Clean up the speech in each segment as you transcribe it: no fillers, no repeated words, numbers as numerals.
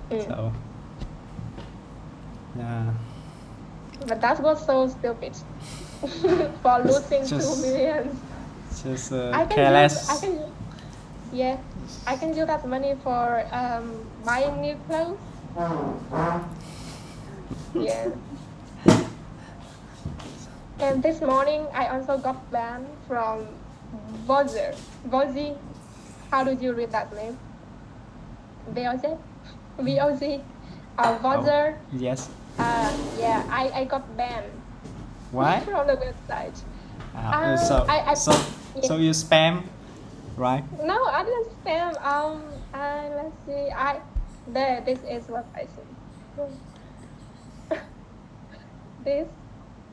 So yeah, But that was so stupid for losing just 2 million. just I can use I careless. can yeah I can use that money for buying new clothes. Yeah. And this morning I also got banned from Vozer. Vozy. How do you read that name? VOZ? VOZ. Oh Vozer. yes. Yeah, I got banned Why? from the website. So I so yeah. so you spam, right? No, I didn't spam. Let's see. This is what I see. This,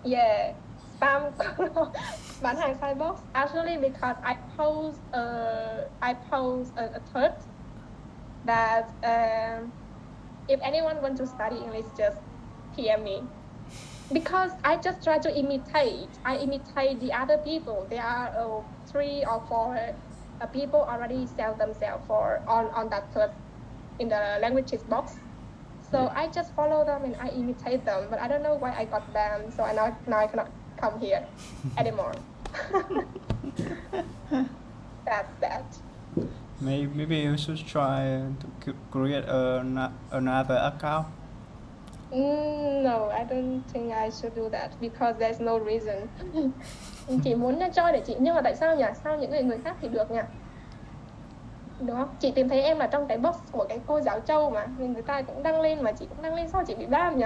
yeah, spam bán hàng sai box. Actually, because I post a thread that if anyone wants to study English, just PM me. Because I just try to imitate. I imitate the other people. There are 3 or 4 people already sell themselves for on that thread in the languages box. So Yeah. I just follow them and I imitate them, but I don't know why I got banned. So now I cannot come here anymore. That's that. Maybe you should try to create another account. No, I don't think I should do that because there's no reason. Chị muốn join để chị, nhưng mà tại sao nhỉ? Sao những người khác thì được nhỉ? Đúng không? Chị tìm thấy em là trong cái box của cái cô giáo Châu mà, nên người ta cũng đăng lên mà chị cũng đăng lên, sao chị bị ban nhỉ?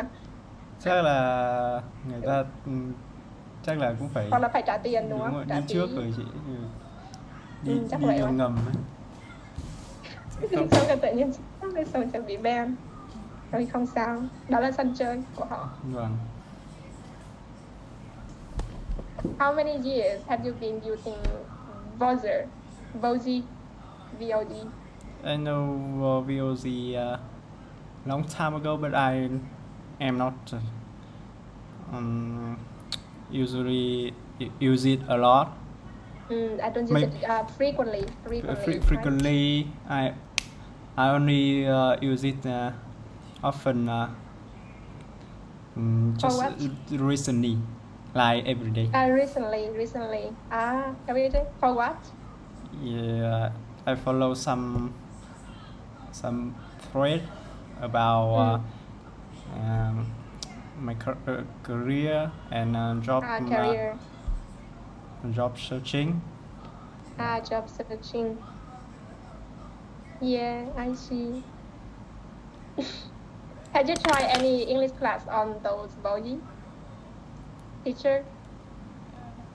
Chắc là người ta chắc là cũng phải Hoặc là phải trả tiền đúng đúng không? rồi, Trả đi trước phí. rồi chị, đi Chắc đi vậy đường quá. ngầm ấy. Không. Xong rồi tự nhiên xong sẽ bị ban. Rồi không sao, đó là sân chơi của họ. Vâng. How many years have you been using Vozer? Vozy? VOD? I know VOZ long time ago, but I am not um, usually use it a lot. I don't use Maybe it frequently, right? frequently I only use it often For just what? recently, like every day. Recently. Every day. For what? Yeah, I follow some thread about um, my career and Career. job searching. Job searching. Yeah, I see. Have you tried any English class on those Vozy teacher?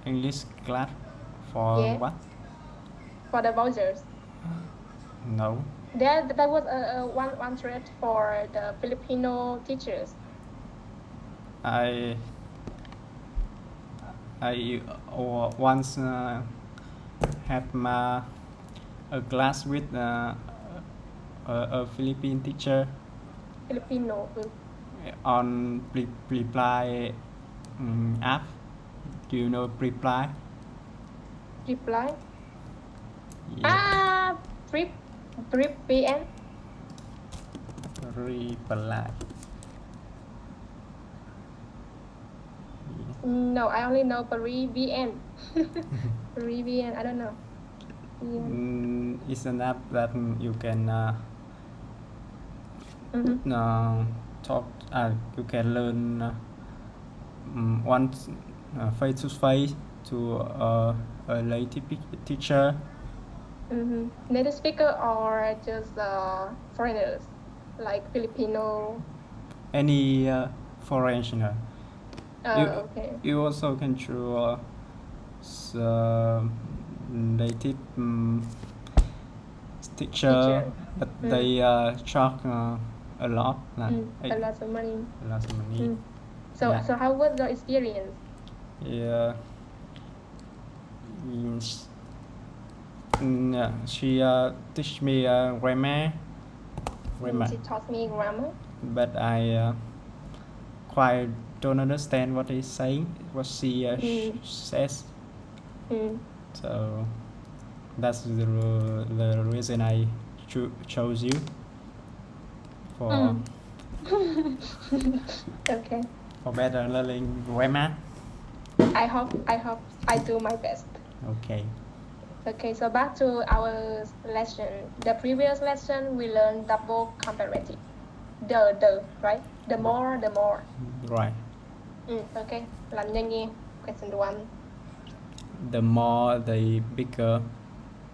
English class for Yeah, what? for the Vozers. No. There was a one thread for the Filipino teachers. I once had a class with a Philippine teacher Filipino. on reply app. Do you know reply? Reply. Yeah. Prep. Prep PN. Reply. No, I only know Paris VN. Paris VN. I don't know. VN. It's an app that you can talk. You can learn once face to face to a native teacher. Native speaker or just foreigners like Filipino. Any foreigner. Okay. You also can choose native teacher, but they charge a lot. A lot of money. A lot of money. So Yeah. so how was your experience? Yeah. She teach me grammar, She taught me grammar. but I quite don't understand what he's saying, what she says. So that's the reason I chose you. for Okay. for better learning grammar. I hope I do my best. Okay. Okay, so back to our lesson. The previous lesson we learned double comparative. The, right? The more. Right. Okay, làm nhanh nghe. Question 1. The more, the bigger.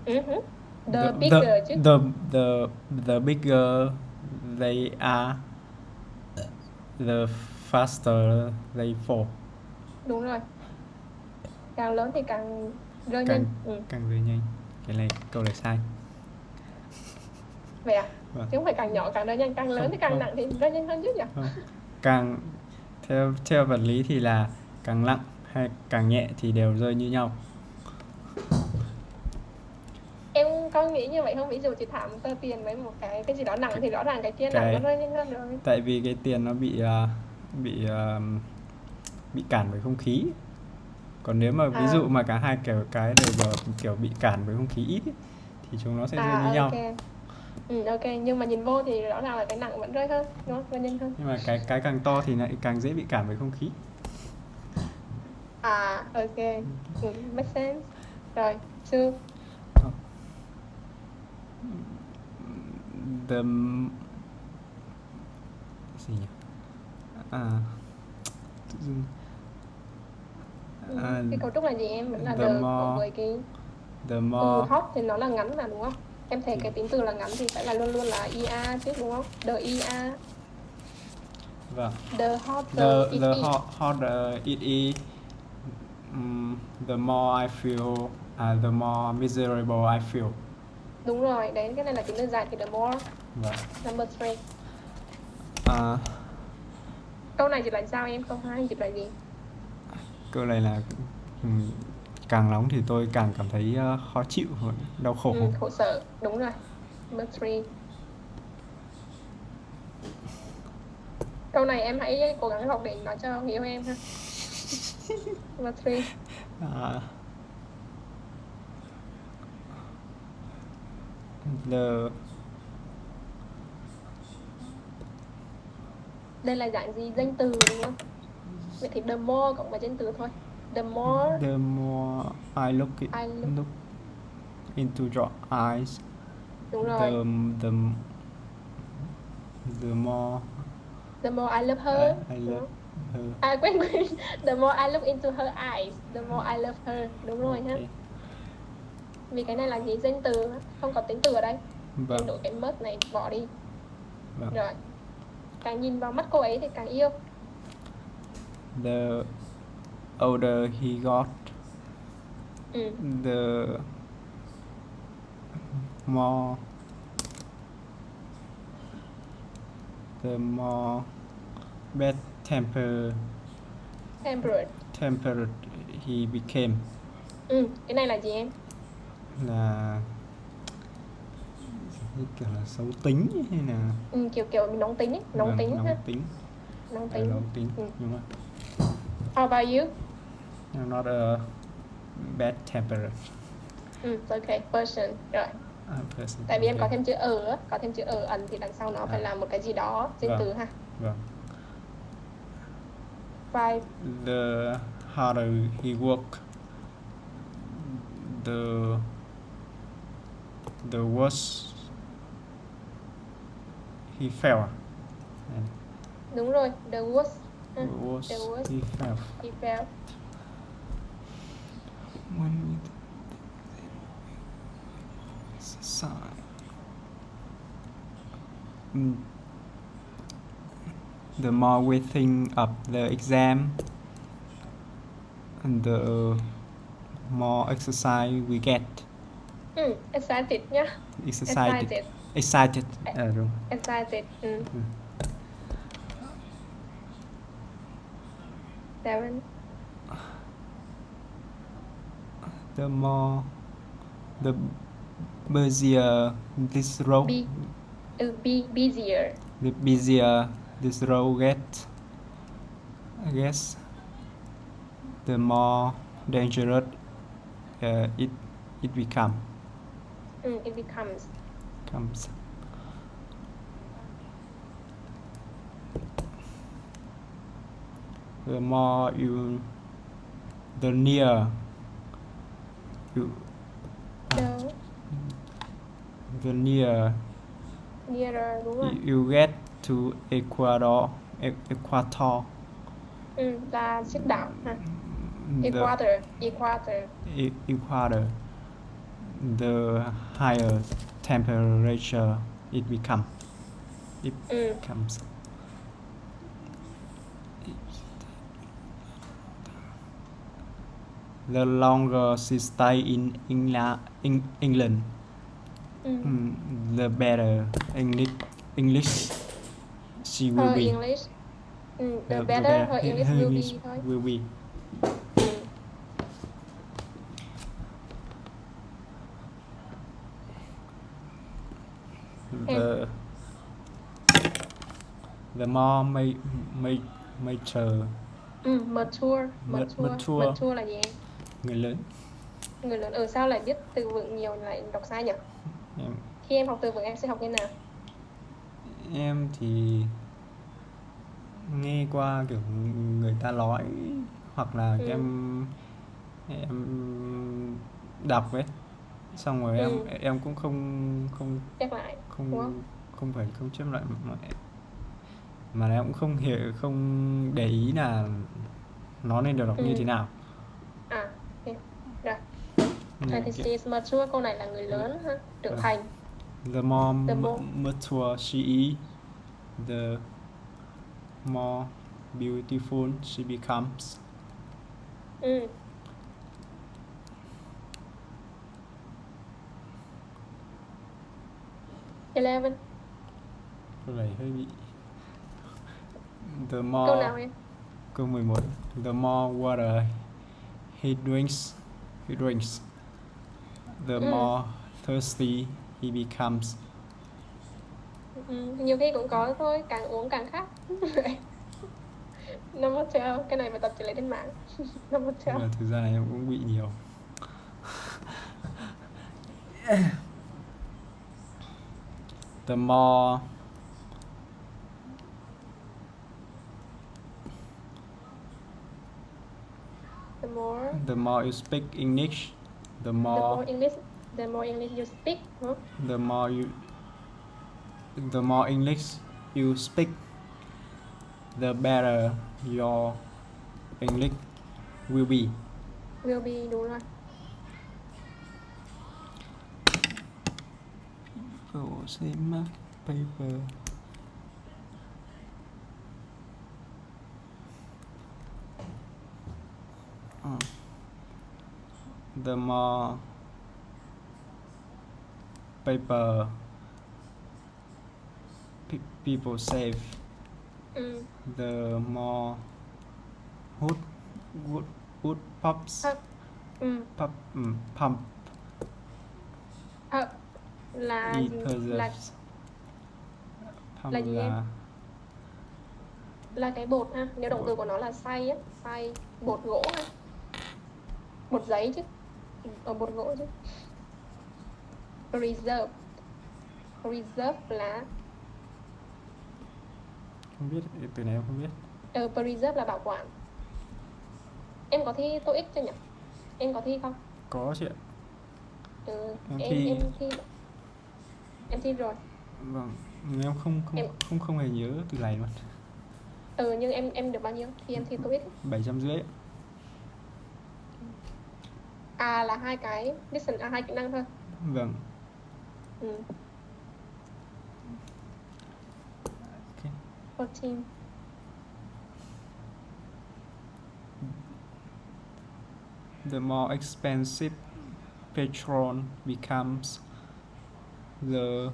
The bigger chứ. The bigger they are, the faster they fall. Đúng rồi. Càng lớn thì càng rơi nhanh. Càng rơi nhanh. Cái này câu này sai. Vậy à? Vâng. Chứ không phải càng nhỏ càng rơi nhanh, càng lớn thì càng nặng thì rơi nhanh hơn chứ nhỉ? Càng theo vật lý thì là càng nặng hay càng nhẹ thì đều rơi như nhau. Em có nghĩ như vậy không? Ví dụ chị thả một tờ tiền với một cái gì đó nặng thì rõ ràng cái kia nặng nó rơi nhanh hơn rồi. Tại vì cái tiền nó bị cản bởi không khí. Còn nếu mà ví dụ mà cả hai cái đều kiểu bị cản bởi không khí ít ấy, thì chúng nó sẽ rơi như nhau. Ok, nhưng mà nhìn vô thì rõ ràng là cái nặng vẫn rơi hơn, đúng không? Rơi nhanh hơn. Nhưng mà cái càng to thì lại càng dễ bị cản bởi không khí. Ok. Make sense. Rồi, Sư. The gì nhỉ? Tự dưng Cái cấu trúc là gì em? Vẫn là the more, với cái the more hot thì nó là ngắn mà đúng không? Em thấy cái tính từ là ngắn thì phải là luôn luôn là ia chứ đúng không? The ia. Vâng. The hotter it is, the more I feel, the more miserable I feel. Đúng rồi, đấy cái này là tính đơn giản thì the more. Vâng. Number 3. Câu này dịch là sao em? Câu 2 dịch là gì? Câu này là càng nóng thì tôi càng cảm thấy khó chịu, đau khổ. Khổ sở, đúng rồi. Number 3. Câu này em hãy cố gắng học để nói cho người yêu em ha. Number 3. Đây là dạng gì? Danh từ đúng không? Vậy thì the more cộng với danh từ thôi. The more I look into your eyes. Đúng rồi. The more I love her. I love her. Quên. The more I look into her eyes, the more I love her. Đúng rồi ha. Vì cái này là gì? Danh từ, không có tính từ ở đây. Vâng. Em đổi cái must này bỏ đi. Vâng. Rồi. Càng nhìn vào mắt cô ấy thì càng yêu. The older he got, the more bad tempered he became. Cái này là gì em? Là kiểu là xấu tính hay là kiểu nóng tính ấy, nóng tính ha. Nóng tính. Đúng rồi. How about you? I'm not a bad tempered. Okay, person. Rồi. Person. Tại vì em có thêm chữ có thêm chữ ẩn thì đằng sau nó phải là một cái gì đó danh từ ha. Vâng. 5. The harder he work, the worse he fell. Đúng rồi, the worst. The worse he fell. The more we think of the exam, and the more exercise we get. Excited nhá. Excited. Đúng. Excited. 7. The busier this road. Busier. The busier this road gets, I guess, the more dangerous it becomes. It becomes. the more you, the near you, The the near nearer, đúng rồi. you get to Ecuador, Equator, Là xích đạo ha. the Equator. equator, the higher temperature it becomes. The longer she stay in England, the better English she will Her be. English. The better her English will be thôi. Will be. The more mature. Mature là gì em? Người lớn. Người lớn. Sao lại biết từ vựng nhiều lại đọc sai nhỉ? Khi em học từ vựng em sẽ học như nào? Em thì nghe qua kiểu người ta nói, hoặc là em đọc ấy, xong rồi em cũng không chép lại, không phải không chép lại, mà em cũng không hiểu, không để ý là nó nên được đọc như thế nào. Okay. Rồi. Này thì she is mature, câu này là người lớn ha, trưởng thành. The more mature she is, the more beautiful she becomes. 11. Câu này hơi bị. The more. Câu nào em? Câu 11. The more water he drinks, the more thirsty he becomes. Nhiều khi cũng có thôi, càng uống càng khát. Number 12, cái này mà tập chỉ lấy trên mạng. Number 12. Thực ra này em cũng bị nhiều. The more you speak English, the more English you speak, huh? The more English you speak, the better your English will be. Đúng rồi. People say mark paper. The more paper people save, the more wood pops. Pump. Là gì? Là gì em? Là cái bột ha. Nếu động từ của nó là xay á, xay bột gỗ ha. Bột giấy chứ. Bột gỗ chứ. Preserve là không biết, từ này em không biết. Preserve là bảo quản. Em có thi TOEIC chưa nhỉ? Em có thi không? Có chị ạ. Em thi rồi. Vâng, em không hề nhớ từ này luôn. Nhưng em được bao nhiêu khi em thi TOEIC? 750. Là hai cái listen, hai kỹ năng thôi. Vâng. Okay. 14. The more expensive petrol becomes, the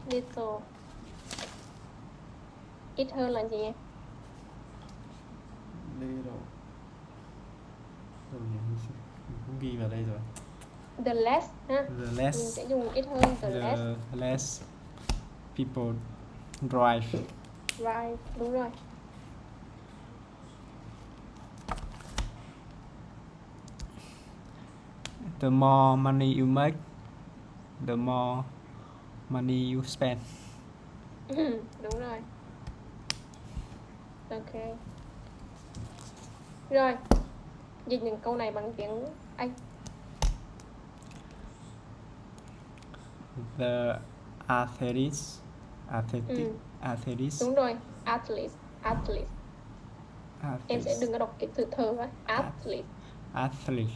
little. Ít hơn là gì em? Little. Rồi mình cũng ghi vào đây rồi. The less ha. The less. Mình sẽ dùng ít hơn. The less people drive. Đúng rồi. The more money you make, the more money you spend. Đúng rồi. Ok. Rồi, dịch những câu này bằng tiếng Anh. The athletes. Đúng rồi, athlete. Em sẽ đừng có đọc cái từ thơ á. Athlete.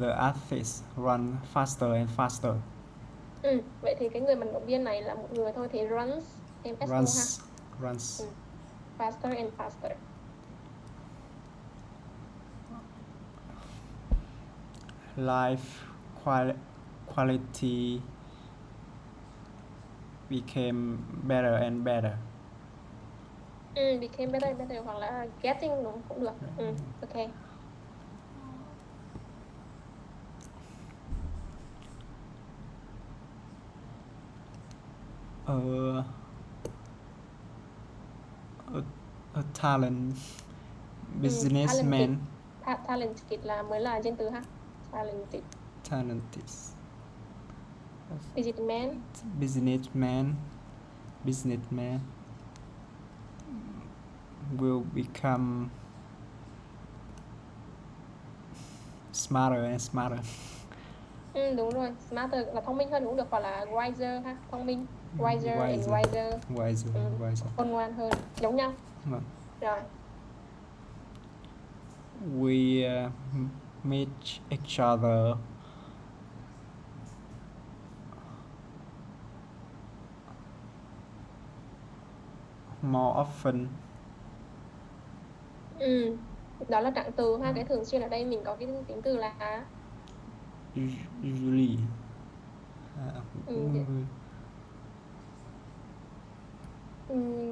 The athletes run faster and faster. Vậy thì cái người vận động viên này là một người thôi thì runs, em SO ha. Runs. Faster and faster. Life quality became better and better. Became better and better hoặc là getting đúng cũng được. Ok. A talent businessman. Talented là mới là danh từ ha. Talented. Businessman will become smarter and smarter. Đúng rồi, smarter là thông minh hơn cũng được, hoặc là wiser ha, thông minh. Wiser and wiser. Khôn ngoan hơn, giống nhau. Rồi. We meet each other more often. Đó là trạng từ ha. Cái thường xuyên ở đây mình có cái tính từ là usually.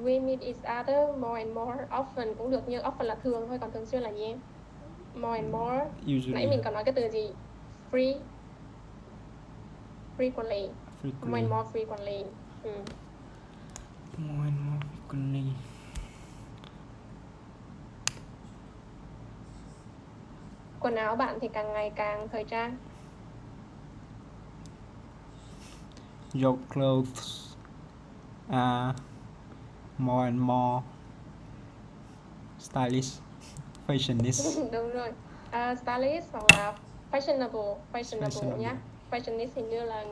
We meet each other more and more often cũng được, nhưng often là thường thôi, còn thường xuyên là gì em? More and more. Usually. Nãy mình còn nói cái từ gì? Frequently. More and more frequently. More and more frequently. Quần áo bạn thì càng ngày càng thời trang. Your clothes are more and more stylish, fashionist. Đúng rồi. Stylish hoặc là fashionable nhá. Fashionist hình như là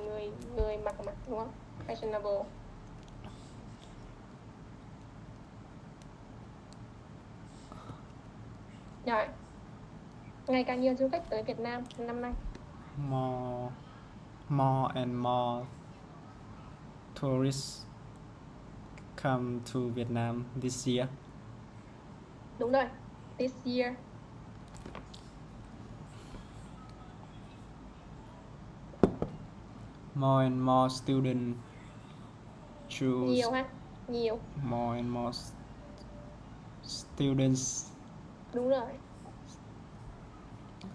người mặc đúng không? Fashionable. Rồi. Ngày càng nhiều du khách tới Việt Nam năm nay. More and more tourists come to Vietnam this year. Đúng rồi. This year. More and more students choose. Nhiều ha. Nhiều. More and more students. Đúng rồi.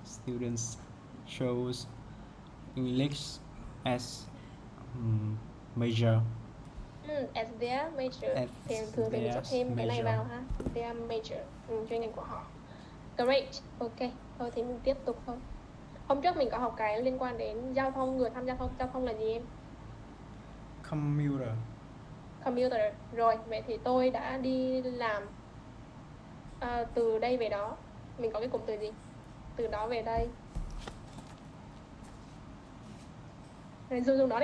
Students chose English as major. As their major. Thì thường thì mình sẽ thêm cái này vào ha. Their major. Chuyên ngành của họ. Great. Ok. Thôi thì mình tiếp tục thôi. Hôm trước mình có học cái liên quan đến giao thông, người tham gia giao thông là gì em? Commuter. Rồi, vậy thì tôi đã đi làm từ đây về đó. Mình có cái cụm từ gì? Từ đó về đây. Dùng đó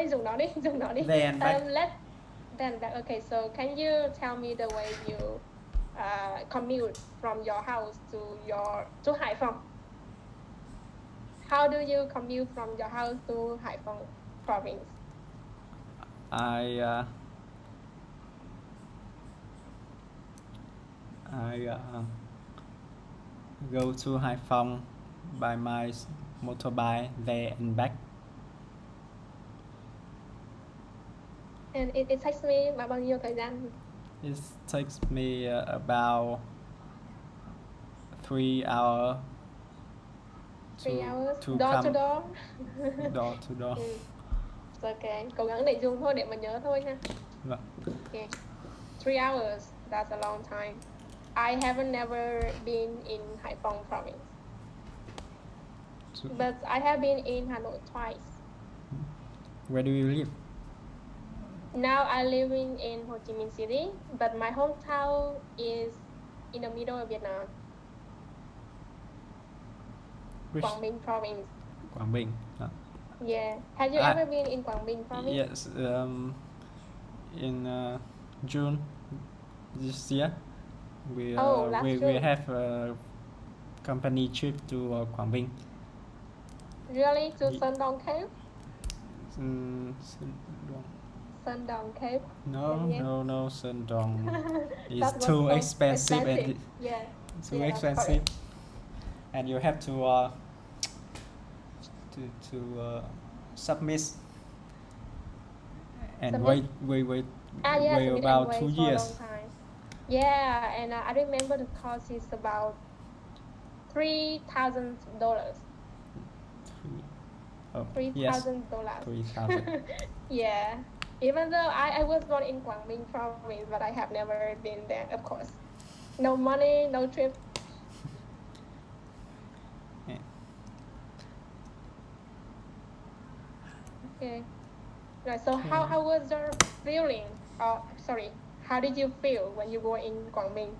đi. There and back. Then back. Okay, so can you tell me the way you commute from your house to Hải Phòng? How do you commute from your house to Hải Phòng province? I go to Hải Phòng by my motorbike there and back. And it takes me bao nhiêu thời gian? It takes me about 3 hours. 3 hours? To Door come to door? door to door. Ok, cố gắng để dùng thôi, để mà nhớ thôi ha. Vâng. Okay. 3 hours, that's a long time. I haven't never been in Hải Phòng province. but I have been in Hanoi twice. Where do you live? Now I'm living in Ho Chi Minh City, but my hometown is in the middle of Vietnam, Which Quảng Bình province. Quảng Bình. Yeah. Have you I ever been in Quảng Bình province? yes. In June this year, Last we June. have a company trip to Quảng Bình. Really? To Ye- Sơn Đông Cave? Sơn Đông. Sơn Đông Cave? No, Sơn Đông is That was too so expensive and expensive. Yeah. too Yeah, that's expensive, correct. and you have to submit and Submit? wait Yeah, wait submit and about wait 2 for a years. long time. Yeah, and I remember the cost is about $3,000. Oh, Three yes, thousand dollars. 3,000. Yeah. Even though I was born in Quảng Bình province, but I have never been there, of course. No money, no trip. Yeah. Okay. Right. So how was your feeling? Sorry. How did you feel when you were in Quảng Bình?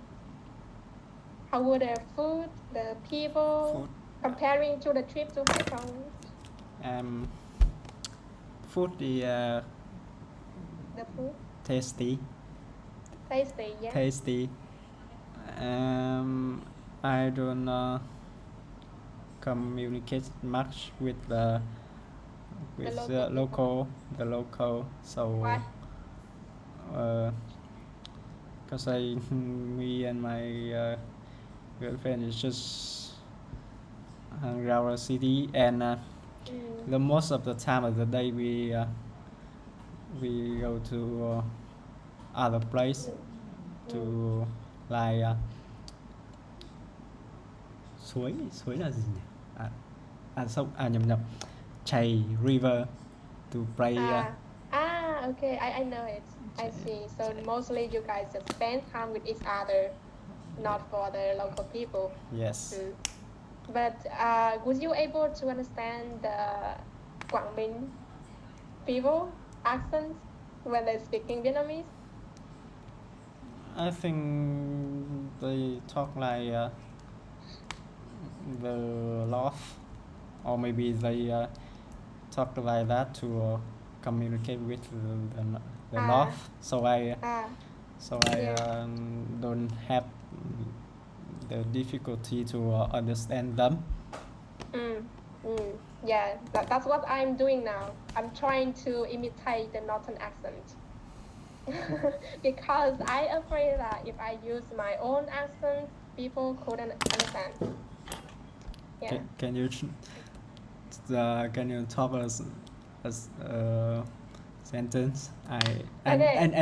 How were the food, the people, Food. comparing to the trip to Hải Phòng? Food is The food, tasty. tasty, yeah. Tasty. I don't communicate much with the local local. So Why? because me and my girlfriend is just hung around the city, and the most of the time of the day we go to other place to like suối là gì nhỉ? Sông nhầm chảy river to play. Okay, I know it. I see. So mostly you guys just spend time with each other, not for the local people. Yes. But was you able to understand the Quảng Bình people accents when they're speaking Vietnamese? I think they talk like the laugh, or maybe they talk like that to communicate with the north. So I don't have the difficulty to understand them. Yeah, that's what I'm doing now. I'm trying to imitate the northern accent. Because I'm afraid that if I use my own accent, people couldn't understand. Yeah. Can you talk a sentence? I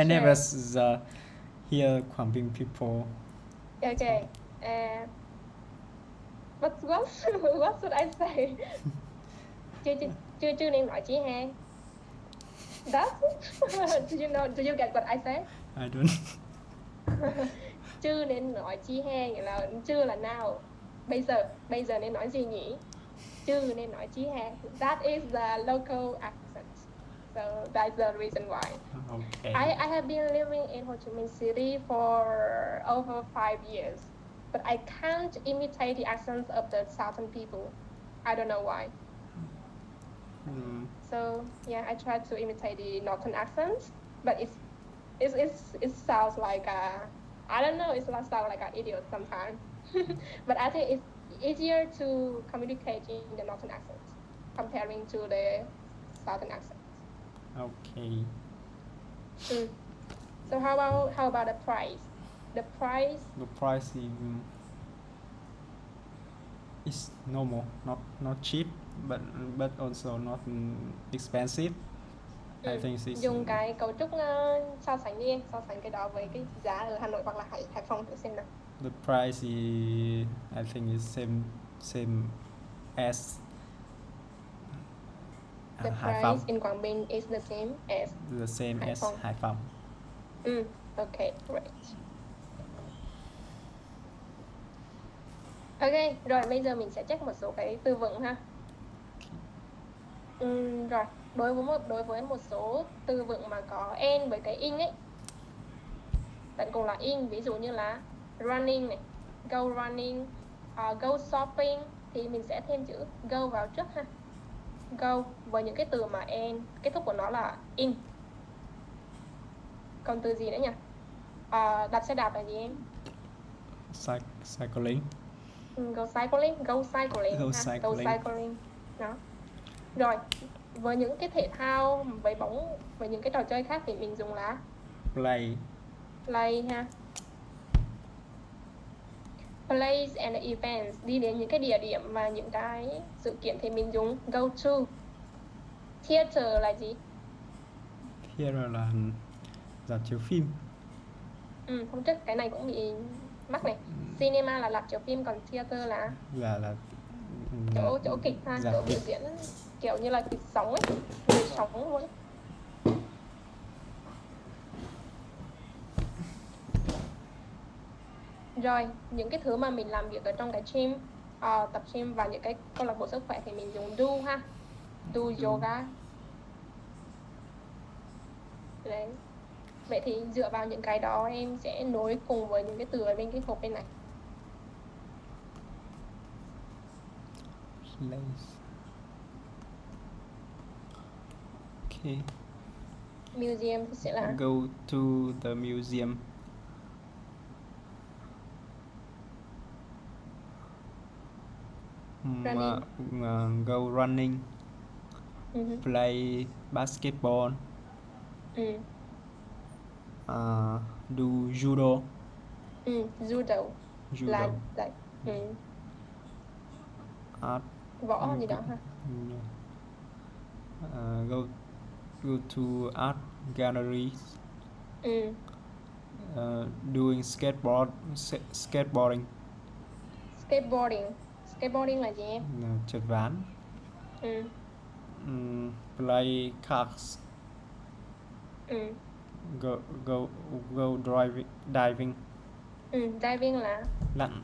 never hear Quảng Bình people. Okay. What should I say? chưa nên nói chi hè. That's do you get what I say? I don't. Chưa nên nói chi hè nghĩa là chưa là nào. Bây giờ nên nói gì nhỉ? Chưa nên nói chi hè. That is the local accent. So that's the reason why. Okay. I have been living in Ho Chi Minh City for over 5 years, but I can't imitate the accents of the southern people. I don't know why. So yeah, I try to imitate the northern accents, but it sounds like I don't know. It sounds like an idiot sometimes. But I think it's easier to communicate in the northern accents comparing to the southern accents. Okay. So how about the price? The price is normal, not cheap, but also not expensive. I think it's dùng cái cấu trúc so sánh đi em, so sánh cái đó với cái giá ở Hà Nội hoặc là Hải Phòng thử xem nào. The price is, I think is same as The price in Quảng Bình is the same as Hải Phòng. Okay, great. Ok, rồi bây giờ mình sẽ check một số cái từ vựng ha. Rồi, đối với một số từ vựng mà có en với cái ing ấy, tận cùng là ing, ví dụ như là running này, go running, go shopping, thì mình sẽ thêm chữ go vào trước ha. Go với những cái từ mà en kết thúc của nó là ing. Còn từ gì nữa nhỉ? Đạp xe đạp là gì em? Cycling. Go cycling, go cycling Go ha, go cycling. cycling. Đó. Rồi, với những cái thể thao với bóng, với những cái trò chơi khác thì mình dùng là Play. play ha. Place and events, đi đến những cái địa điểm và những cái sự kiện thì mình dùng go to. Theater là gì? Theater là rạp chiếu phim. Hôm trước cái này cũng bị mắc này. Cinema là rạp chiếu phim, còn theater là là chỗ kịch ha, rạp chỗ kịch. biểu diễn kiểu như là kịch sống ấy, người sống luôn ấy. Rồi, những cái thứ mà mình làm việc ở trong cái gym, tập gym và những cái câu lạc bộ sức khỏe thì mình dùng do ha. Do yoga. Đấy. Vậy thì dựa vào những cái đó em sẽ nối cùng với những cái từ ở bên cái hộp bên này. Place. Okay. Museum thì sẽ là Go to the museum. running. Go running. Ừ. Play basketball. Ừ. Do judo. Judo là Art. võ gì đó ha. Go to art galleries. Doing skateboarding. Skateboarding là gì em? Trượt ván. Play cards. Go diving. Diving là Lặn.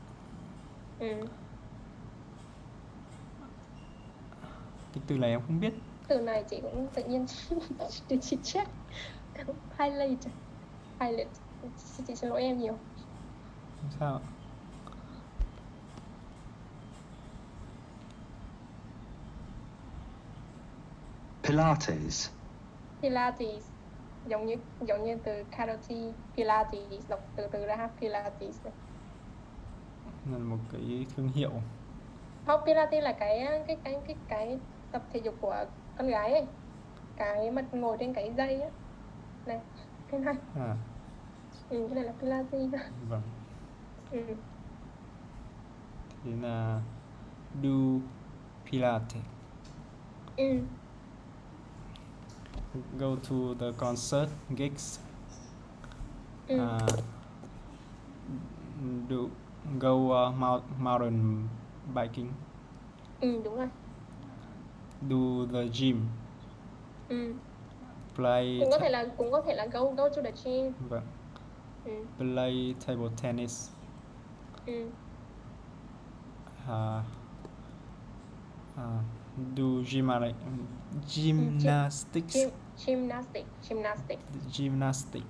Cái từ này em không biết. Từ này chị cũng tự nhiên để chị check. Pilot. Chị xin lỗi em nhiều. Không sao. Pilates. Giống như từ karate, Pilates, đọc từ ra ha, Pilates. Là một cái thương hiệu. Không, Pilates là cái tập thể dục của con gái ấy, cái mà ngồi trên cái dây á, này, cái này. Cái này là Pilates. Vâng. Thế là do Pilates. Go to the concert gigs. Go mountain biking. Đúng rồi. Do the gym. Play. Cũng có thể là go to the gym. Vâng. Play table tennis. Do gymnastics. Gymnastics.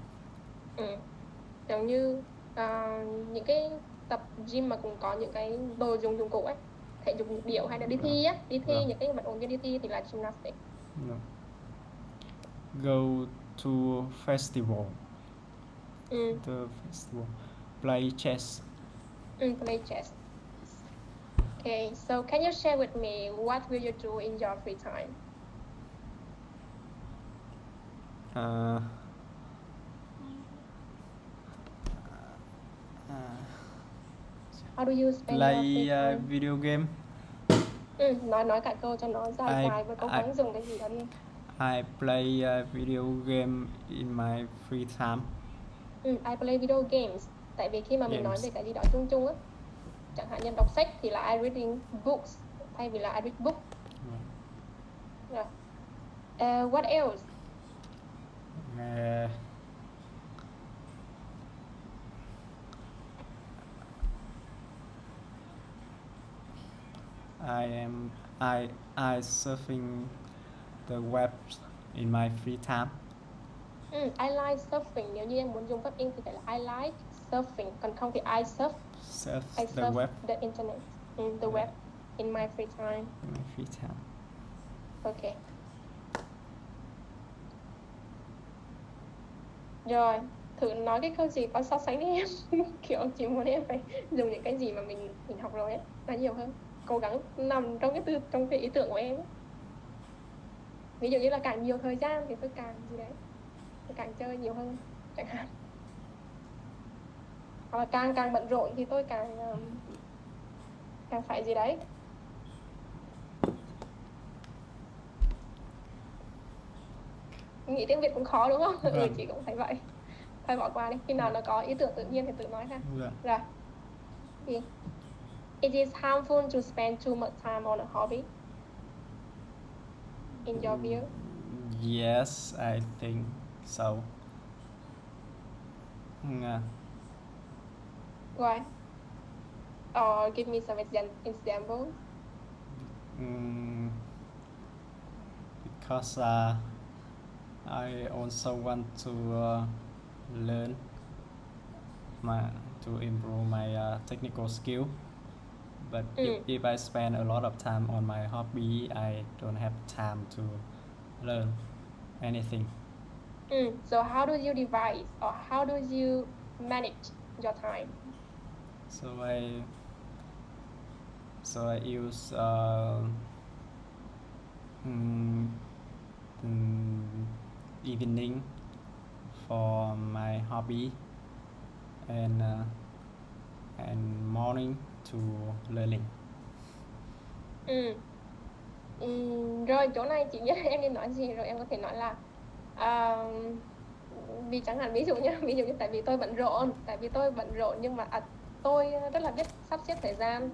Giống như những cái tập gym mà cũng có những cái đồ dụng cụ ấy, thể dục nhịp điệu hay là đi thi á, những cái vận động viên đi thi thì là gymnastics. Go to festival. The festival. Play chess. Play chess. Okay, so can you share with me what will you do in your free time? How do you spend your free Play time? video game. Nói cả câu cho nó dài và cố gắng dùng cái gì đó đi. I play video game in my free time. I play video games. Tại vì khi mà mình nói về cái gì đó chung chung á, chẳng hạn như đọc sách thì là I reading books thay vì là I read book. Rồi. What else? I surfing the web in my free time. I like surfing. Nếu như em muốn dùng phát âm thì phải là I like surfing. Còn không thì I surf Surf I the surf web the internet, the web in my free time. in my free time. Ok. Rồi, thử nói cái câu gì có so sánh với em. Kiểu chị muốn em phải dùng những cái gì mà mình học rồi ấy, nói nhiều hơn. Cố gắng nằm trong cái ý tưởng của em ấy. Ví dụ như là càng nhiều thời gian thì tôi càng gì đấy, tôi càng chơi nhiều hơn chẳng hạn. Hoặc là càng bận rộn thì tôi càng phải gì đấy. Nghĩ tiếng Việt cũng khó đúng không? Vâng. Chị cũng thấy vậy. Thôi bỏ qua đi, khi nào nó có ý tưởng tự nhiên thì tự nói ha. Vâng. Rồi. It is harmful to spend too much time on a hobby. In your view? Yes, I think so. Why? Or give me some examples. Because I also want to learn to improve my technical skill. But if I spend a lot of time on my hobby, I don't have time to learn anything. So how do you divide or how do you manage your time? So I use evening for my hobby and morning to learning. Rồi chỗ này chị biết em nên nói gì rồi, em có thể nói là vì chẳng hạn ví dụ như tại vì tôi bận rộn nhưng mà tôi rất là biết sắp xếp thời gian,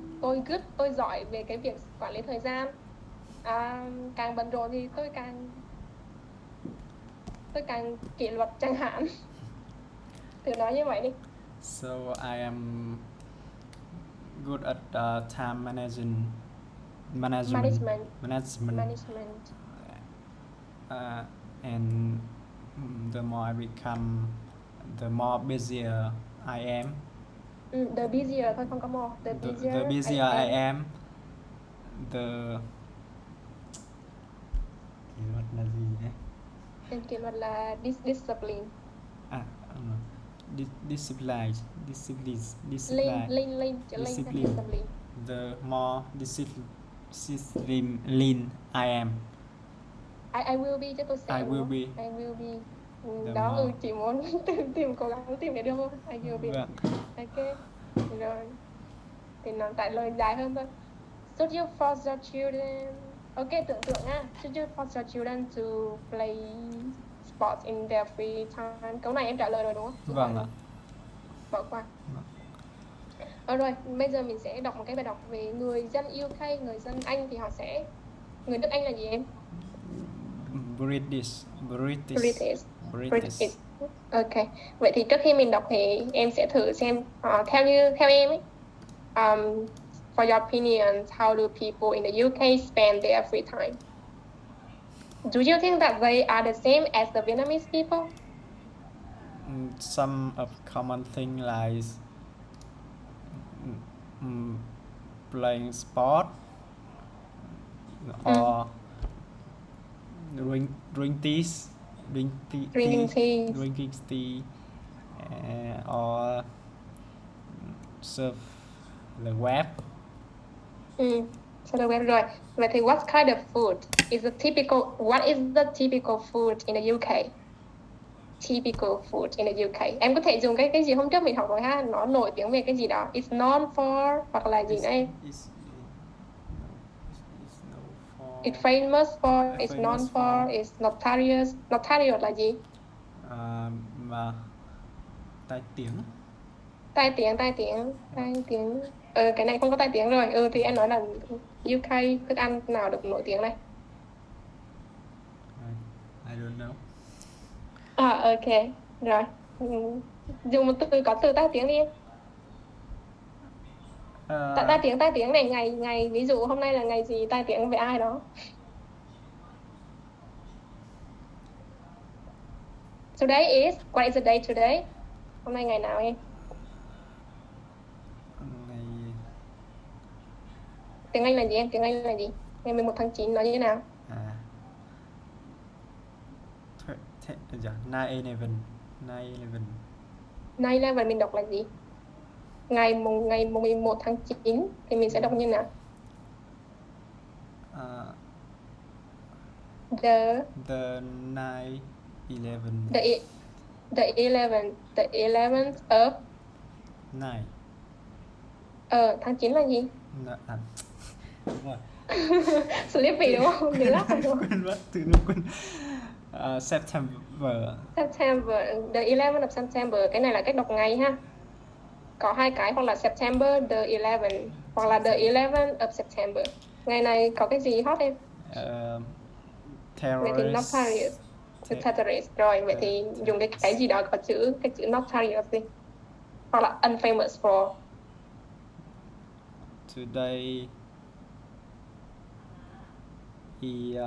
tôi giỏi về cái việc quản lý thời gian. Càng bận rộn thì tôi càng kỷ luật chẳng hạn. Thử nói như vậy đi. So I am good at time management. And the more I become, the more busier I am. The busier thôi, không có more. The busier I am, the kỷ luật là gì đấy? Kỷ luật là discipline. Discipline. The more disciplined I am. I will be chứ tôi sẽ. I will be. Đó, chị muốn cố gắng tìm cái được không? I will be. Vâng. Ok. Rồi. Thì nó tại lời dài hơn thôi. Should you force your children? Ok, tưởng tượng nha. Should you force your children to play sports in their free time? Câu này em trả lời rồi đúng không? Vâng ạ. Bỏ qua. Rồi, bây giờ mình sẽ đọc một cái bài đọc về người dân UK, người dân Anh thì họ sẽ... Người nước Anh là gì em? British. Ok. Vậy thì trước khi mình đọc thì em sẽ thử xem theo em ấy. For your opinion, how do people in the UK spend their free time? Do you think that they are the same as the Vietnamese people? Some of common things like playing sport or drinking tea or surf the web. So the web rồi. Vậy thì what kind of food is what is the typical food in the UK? Typical food in the UK. Em có thể dùng cái gì hôm trước mình học rồi ha, nó nổi tiếng về cái gì đó. It's known for hoặc là gì nữa em? It's famous for, it's known for, it's notorious. Notorious là gì? Mà tai tiếng. Cái này không có tai tiếng rồi. Thì em nói là UK thức ăn nào được nổi tiếng này? I don't know. Ok. Rồi. Dùng một từ có từ tai tiếng đi em. Tai tiếng này ngày ví dụ hôm nay là ngày gì tai tiếng về ai đó. Today is, what is the day today? Hôm nay ngày nào em? Ngày Tiếng Anh là gì em? Tiếng Anh là gì? Ngày 11 tháng 9 nói như thế nào? 9/11. 9/11 mình đọc là gì? Ngày 11 tháng 9 thì mình sẽ đọc như nào? The 9/11. the 11th of 9. tháng 9 là gì? Đúng rồi. Sleepy đúng không? Nhớ lắm đúng không? Quên mất, tự nhiên quên. September. September, the 11th of September, cái này là cách đọc ngày ha. Có hai cái, hoặc là September the 11th hoặc là the 11th of September. Ngày này có cái gì hot em? Vậy thì Noctarius. Terrorist. Rồi, vậy thì dùng cái gì đó có cái chữ Noctarius đi. Hoặc là unfamous for. Today is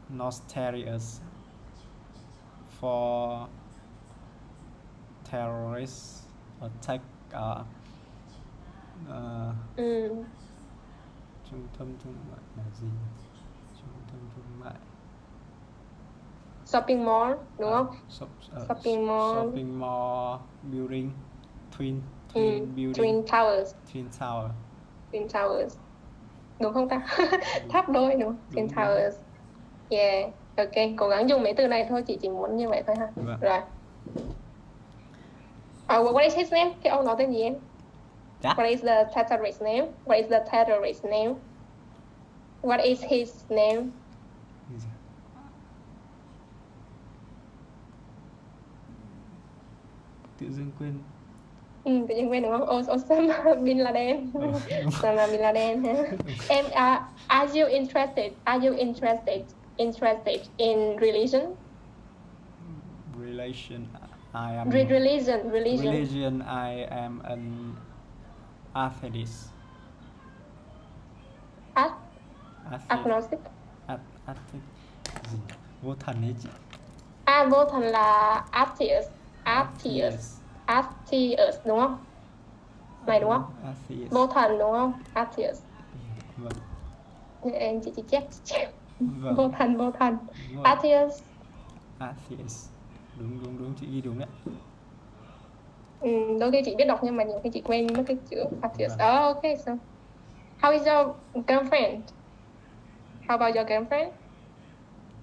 notorious for terrorist attack. Trung tâm thương mại là gì? Trung tâm thương mại. Shopping mall đúng không? Shopping mall. Shopping mall building. Twin building. Twin Towers. Twin Tower. Twin Towers. Đúng không ta? Tháp đôi đúng. Twin Towers. Yeah. Ok, cố gắng dùng mấy từ này thôi, chị chỉ muốn như vậy thôi ha. Vâng. Rồi. What is his name? Cái ông nói tên gì em? Yeah. What is the terrorist name? What is the terrorist name? What is his name? Tự dưng quên. Tự nhiên quên đúng không? Osama Bin Laden. Osama Bin Laden ha. Em, are you interested in religion? Religion. I am. Religion. I am an atheist. Agnostic. Atheist. Vô thần ấy chị. Vô thần là atheist đúng không? Này đúng không? Atheist. Vô thần đúng không? Atheist. Vâng. Em chị chép. Vâng. Vô thần. Atheist. Đúng chị ghi đúng đấy. Đôi khi chị biết đọc nhưng mà nhiều khi chị quên mất cái chữ atheist. Okay, so how is your girlfriend? How about your girlfriend?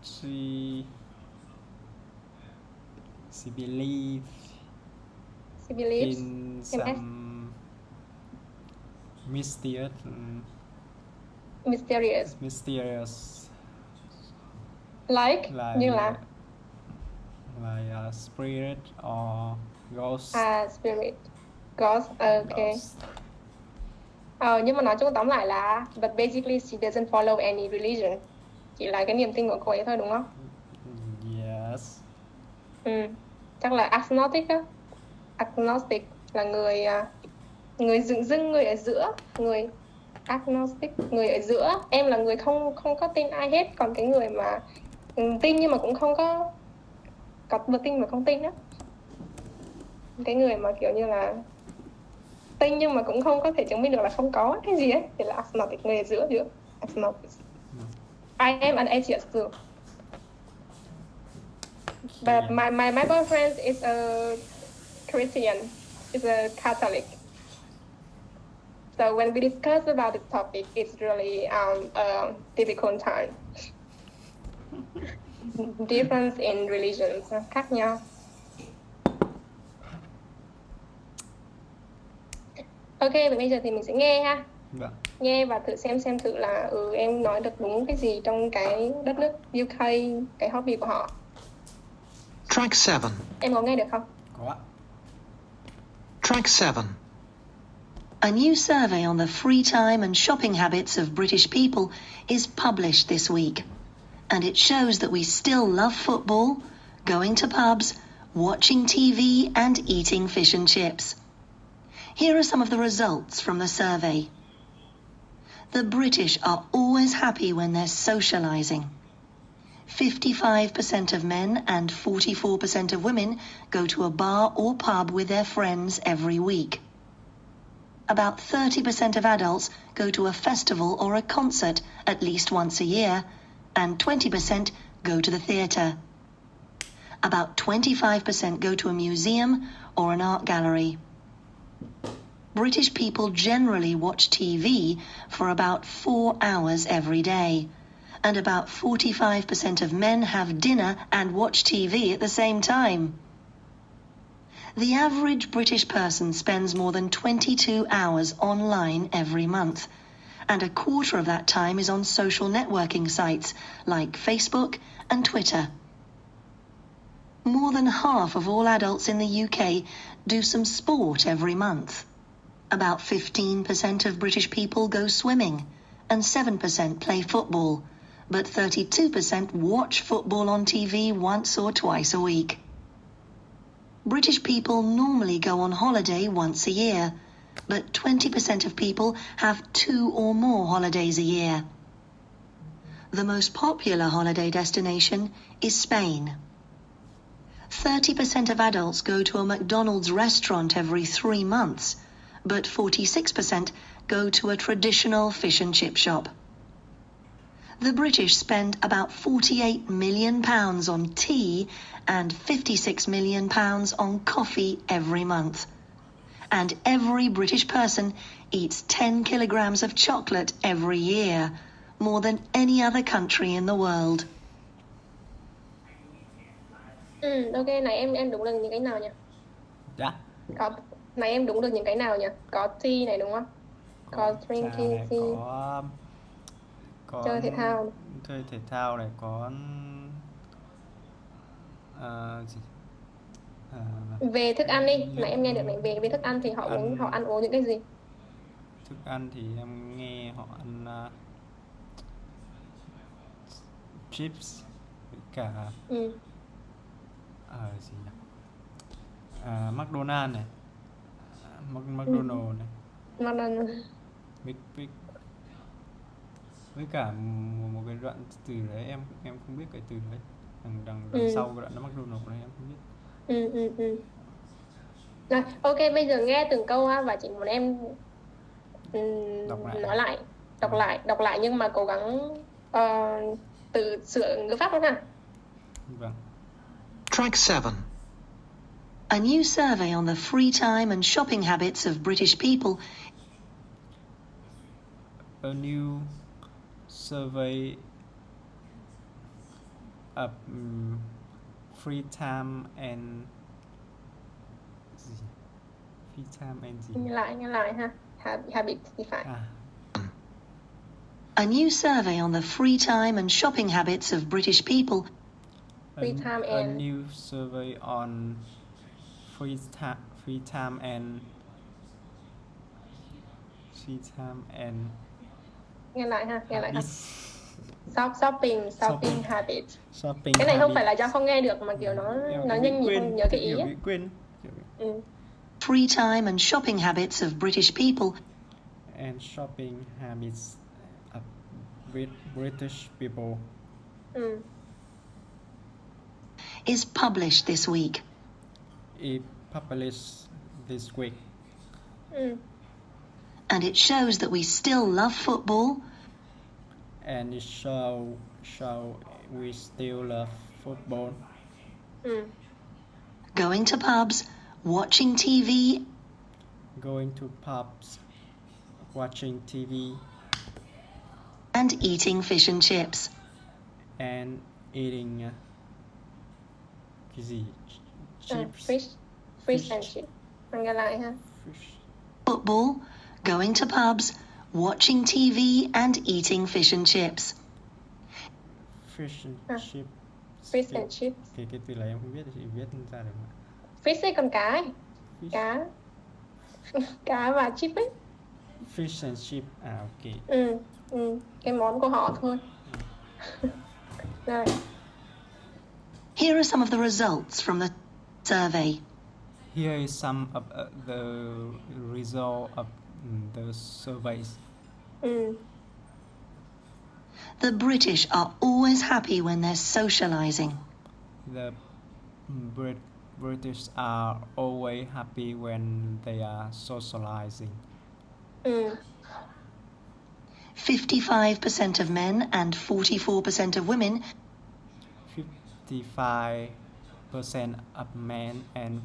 She believes in some mysterious like như là spirit or ghost. Spirit, ghost, okay. Nhưng mà nói chung tóm lại là but basically she doesn't follow any religion. Chỉ là cái niềm tin của cô ấy thôi đúng không? Yes. Chắc là agnostic á. Agnostic là người dửng dưng, người ở giữa, người agnostic, người ở giữa. Em là người không có tin ai hết, còn cái người mà tin nhưng mà cũng không có vừa tin và không tin á. Cái người mà kiểu như là tin nhưng mà cũng không có thể chứng minh được là không có cái gì ấy thì là agnostic, người ở giữa. Agnostic. I am an atheist too. But my boyfriend is a Christian, is a Catholic. So when we discuss about this topic, it's really a difficult time. Difference in religions, khác nhau. Ok, bây giờ thì mình sẽ nghe ha. Vâng. Nghe và thử xem thử là em nói được đúng cái gì trong cái đất nước UK, cái hobby của họ. Track 7. Em có nghe được không? Có. Track 7. A new survey on the free time and shopping habits of British people is published this week, and it shows that we still love football, going to pubs, watching TV, and eating fish and chips. Here are some of the results from the survey. The British are always happy when they're socialising. 55% of men and 44% of women go to a bar or pub with their friends every week. About 30% of adults go to a festival or a concert at least once a year, and 20% go to the theatre. About 25% go to a museum or an art gallery. British people generally watch TV for about 4 hours every day, and about 45% of men have dinner and watch TV at the same time. The average British person spends more than 22 hours online every month, and a quarter of that time is on social networking sites like Facebook and Twitter. More than half of all adults in the UK do some sport every month. About 15% of British people go swimming, and 7% play football, but 32% watch football on TV once or twice a week. British people normally go on holiday once a year, but 20% of people have 2 or more holidays a year. The most popular holiday destination is Spain. 30% of adults go to a McDonald's restaurant every 3 months, but 46% go to a traditional fish and chip shop. The British spend about £48 million on tea and £56 million on coffee every month. And every British person eats 10 kilograms of chocolate every year, more than any other country in the world. Ok, này em đúng được những cái nào nhỉ? Dạ. Có này em đúng được những cái nào nhỉ? Có tea này đúng không? Có trà drinking này, tea. có Chơi thể thao. chơi thể thao này, có gì? Về thức ăn đi, nãy em nghe được này, về thức ăn thì họ ăn uống những cái gì? Thức ăn thì em nghe họ ăn chips với cả gì nhỉ? McDonald's này, McDonald's này, với cả một cái đoạn từ đấy em không biết cái từ đấy, đằng sau cái đoạn nó McDonald's này em không biết. Rồi, ok, bây giờ nghe từng câu ha, và chị muốn em nói lại, đọc lại nhưng mà cố gắng từ sửa ngữ pháp luôn ha. Vâng. Track 7. A new survey on the free time and shopping habits of British people. A new survey of free time and gì? Nghe lại ha. Habit thì phải. A new survey on the free time and shopping habits of British people. A new survey on free time and Nghe lại ha. Shopping habit. Cái này không phải là do không nghe được mà kiểu nó nhanh không nhớ cái ý ấy. Quên. Free time and shopping habits of British people. And shopping habits of British people. Is published this week. And it shows that we still love football. And it show we still love football. Going to pubs, watching TV. Going to pubs, watching TV. And eating fish and chips. And eating cái gì? Chips. Fish and chips. Nghe lại ha. Football, going to pubs, watching TV and eating fish and chips. Fish and chips. Fish and chips. Cái từ này em không biết, chị viết ra được mà. Fish ấy còn cá ấy. Cá và chip ấy. Fish and chips. Ok. Cái món của họ thôi. Rồi. Here are some of the results from the survey. Here is some of the result of the surveys. The British are always happy when they're socializing. The British are always happy when they are socializing. 55% of men and 44% of women 55% of men and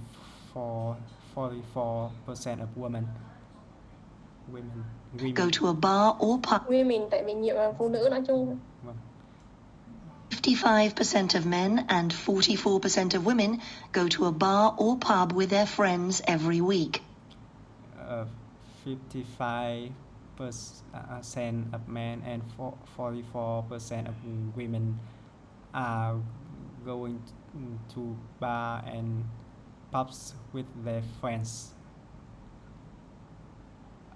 44% of women go to a bar or pub. Women tại vì nhiều phụ nữ nói chung. Vâng. 55% of men and 44% of women go to a bar or pub with their friends every week. 55% of men and 44% of women are going to bar and pubs with their friends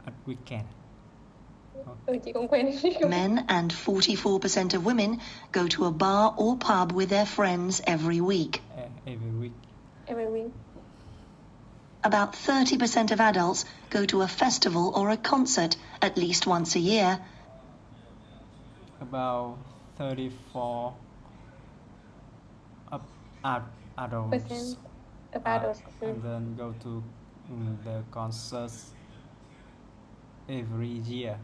at weekend. Chị cũng quên. Men and 44% of women go to a bar or pub with their friends every week. Every week. Every week. About 30% of adults go to a festival or a concert at least once a year. About 34 of adults Percent of adults. and then go to the concerts every year.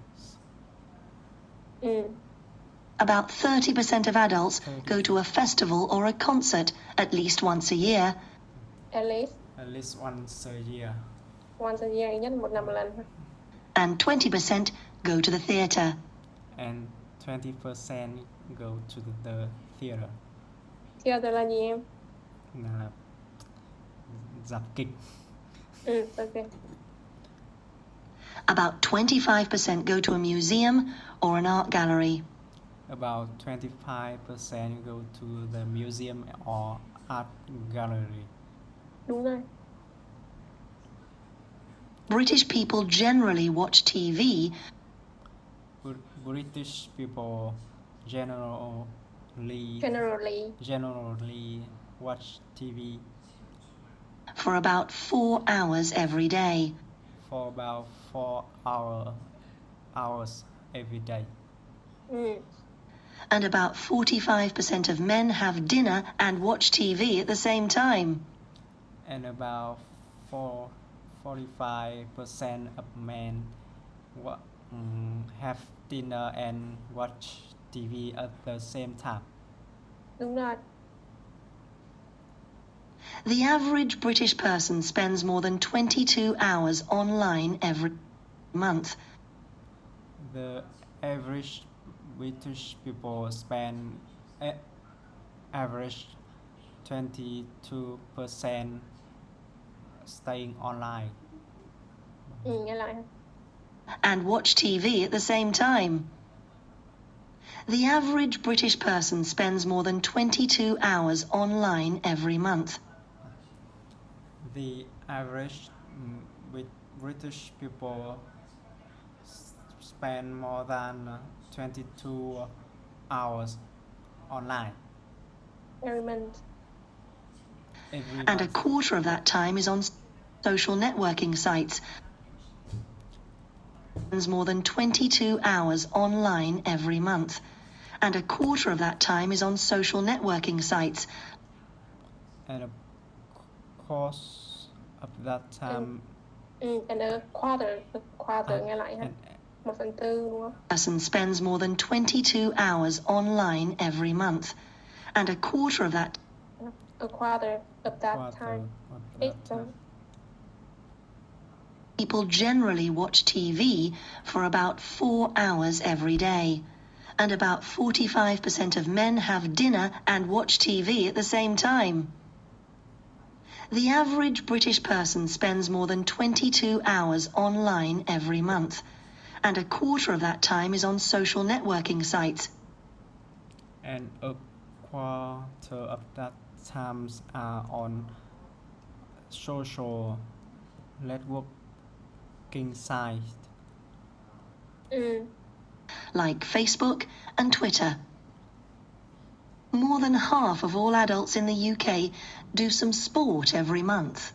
About 30% of adults go to a festival or a concert at least once a year. At least Once a year. once a year, ít nhất một năm một lần. And 20% go to the theatre. And 20% go to the theater. Theater là gì em? Là dạp kịch. Okay. About 25% go to a museum or an art gallery. About 25% go to the museum or art gallery. Đúng rồi. British people generally watch TV British people generally watch TV for about 4 hours every day. for about 4 hours every day. And about 45% of men have dinner and watch TV at the same time. And about 45% of men have dinner and watch TV at the same time. Đúng rồi. The average British person spends more than 22 hours online every month. The average British people spend average 22% staying online. Nghe lại. And watch TV at the same time. The average British person spends more than 22 hours online every month. The average British people spend more than 22 hours online Every month. every And a month. quarter of that time is on social networking sites. Spends more than 22 hours online every month. And a quarter of that time is on social networking sites. And a course of that time And a quarter nghe lại ha. 1/4 đúng không? Person spends more than 22 hours online every month. And a quarter of that A quarter of that quarter time. of Ít that time. people generally watch TV for about 4 hours every day. And about 45% of men have dinner and watch TV at the same time. The average British person spends more than 22 hours online every month. And a quarter of that time is on social networking sites. And a quarter of that times are on social networking sites Like Facebook and Twitter. More than half of all adults in the UK do some sport every month.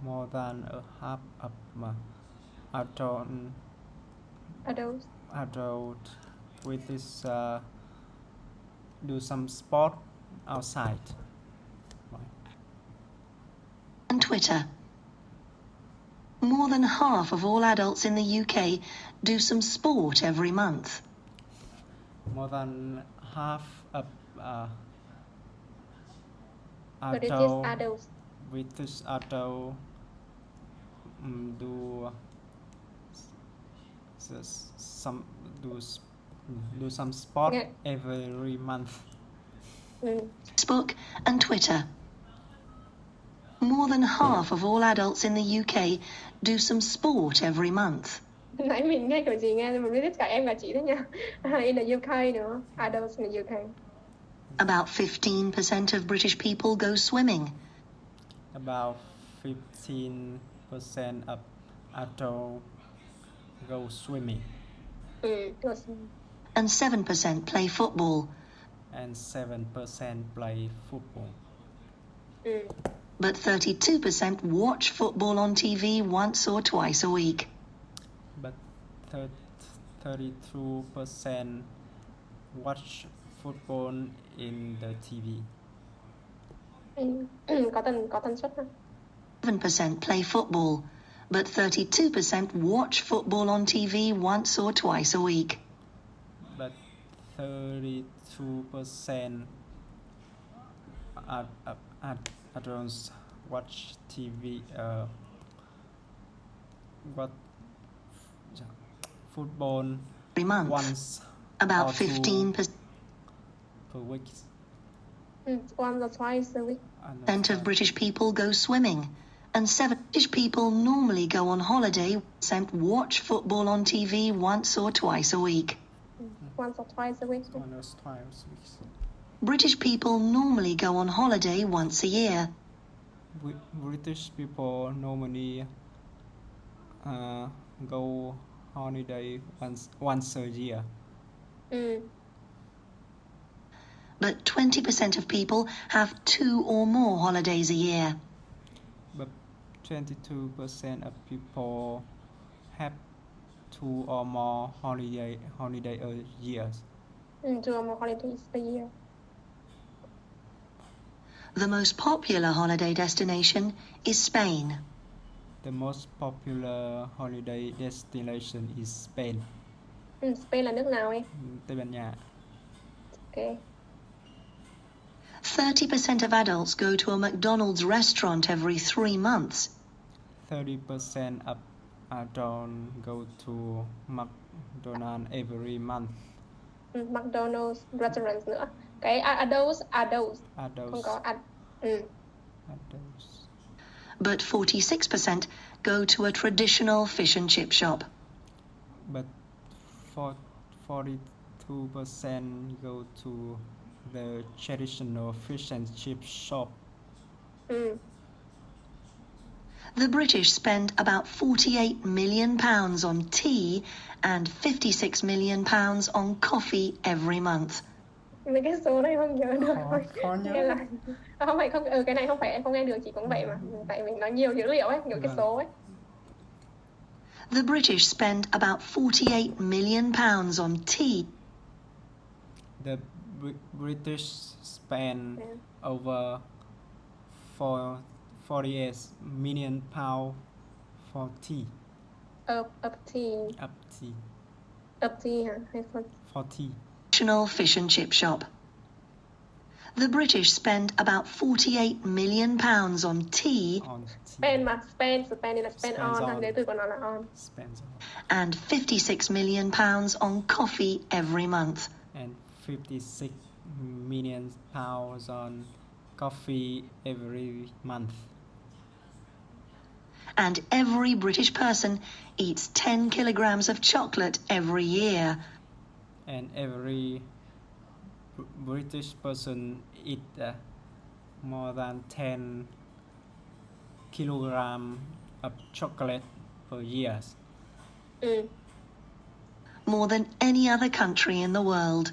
more than a half of adult Adults. adult British do some sport outside. And Twitter. More than half of all adults in the UK do some sport every month. More than half of British adults. British adult do some sport Yeah. every month. Facebook and Twitter. More than half of all adults in the UK do some sport every month. Nãy mình nghe kiểu gì nghe nhưng mà British cả em cả chị đấy nha. In the UK nữa. Adults in the UK. About 15% of British people go swimming. About 15% of adults go swimming. And 7% play football. And 7% play football. But 32% watch football on TV once or twice a week. But 32% watch football in the TV. Có tần suất không? 7% play football, but 32% watch football on TV once or twice a week. But 32% adults watch TV. What football Every month. once About or two 15% per week. Once or twice a week. of British people go swimming, and 7% British people normally go on holiday and watch football on TV once or twice a week. Once or twice a week. Twice weeks. British people normally go on holiday once a year. British people normally go holiday once a year. But 20% of people have 2 or more holidays a year. But 22% of people have 2 or more holiday a year. 2 or more holidays a year. The most popular holiday destination is Spain. The most popular holiday destination is Spain. Spain là nước nào em? Tây Ban Nha. Okay. 30% of adults go to a McDonald's restaurant every 3 months. 30% of adults go to McDonald's every month. McDonald's restaurants nữa. Cái adults. Không có Adults. But 46% go to a traditional fish and chip shop. But 42% go to the traditional fish and chip shop. The British spend about £48 million on tea and £56 million on coffee every month. Mấy cái số này không nhớ được. Khó nhớ. Nghe là không phải cái này không phải em không nghe được, chỉ cũng vậy mà. Tại mình nói nhiều dữ liệu ấy, nhiều cái số ấy. The British spend about £48 million on tea. The British spend over 48 million pounds for tea. Up tea hả? Hay For tea. Traditional fish and chip shop. The British spend about £48 million on tea. On tea. Spend mà, spend là spend on, on. để từ của nó là on. Spends on. And £56 million on coffee every month. And 56 million pounds on coffee every month. And every British person eats 10 kilograms of chocolate every year. And every British person eat more than 10 kilogram of chocolate per year. More than any other country in the world.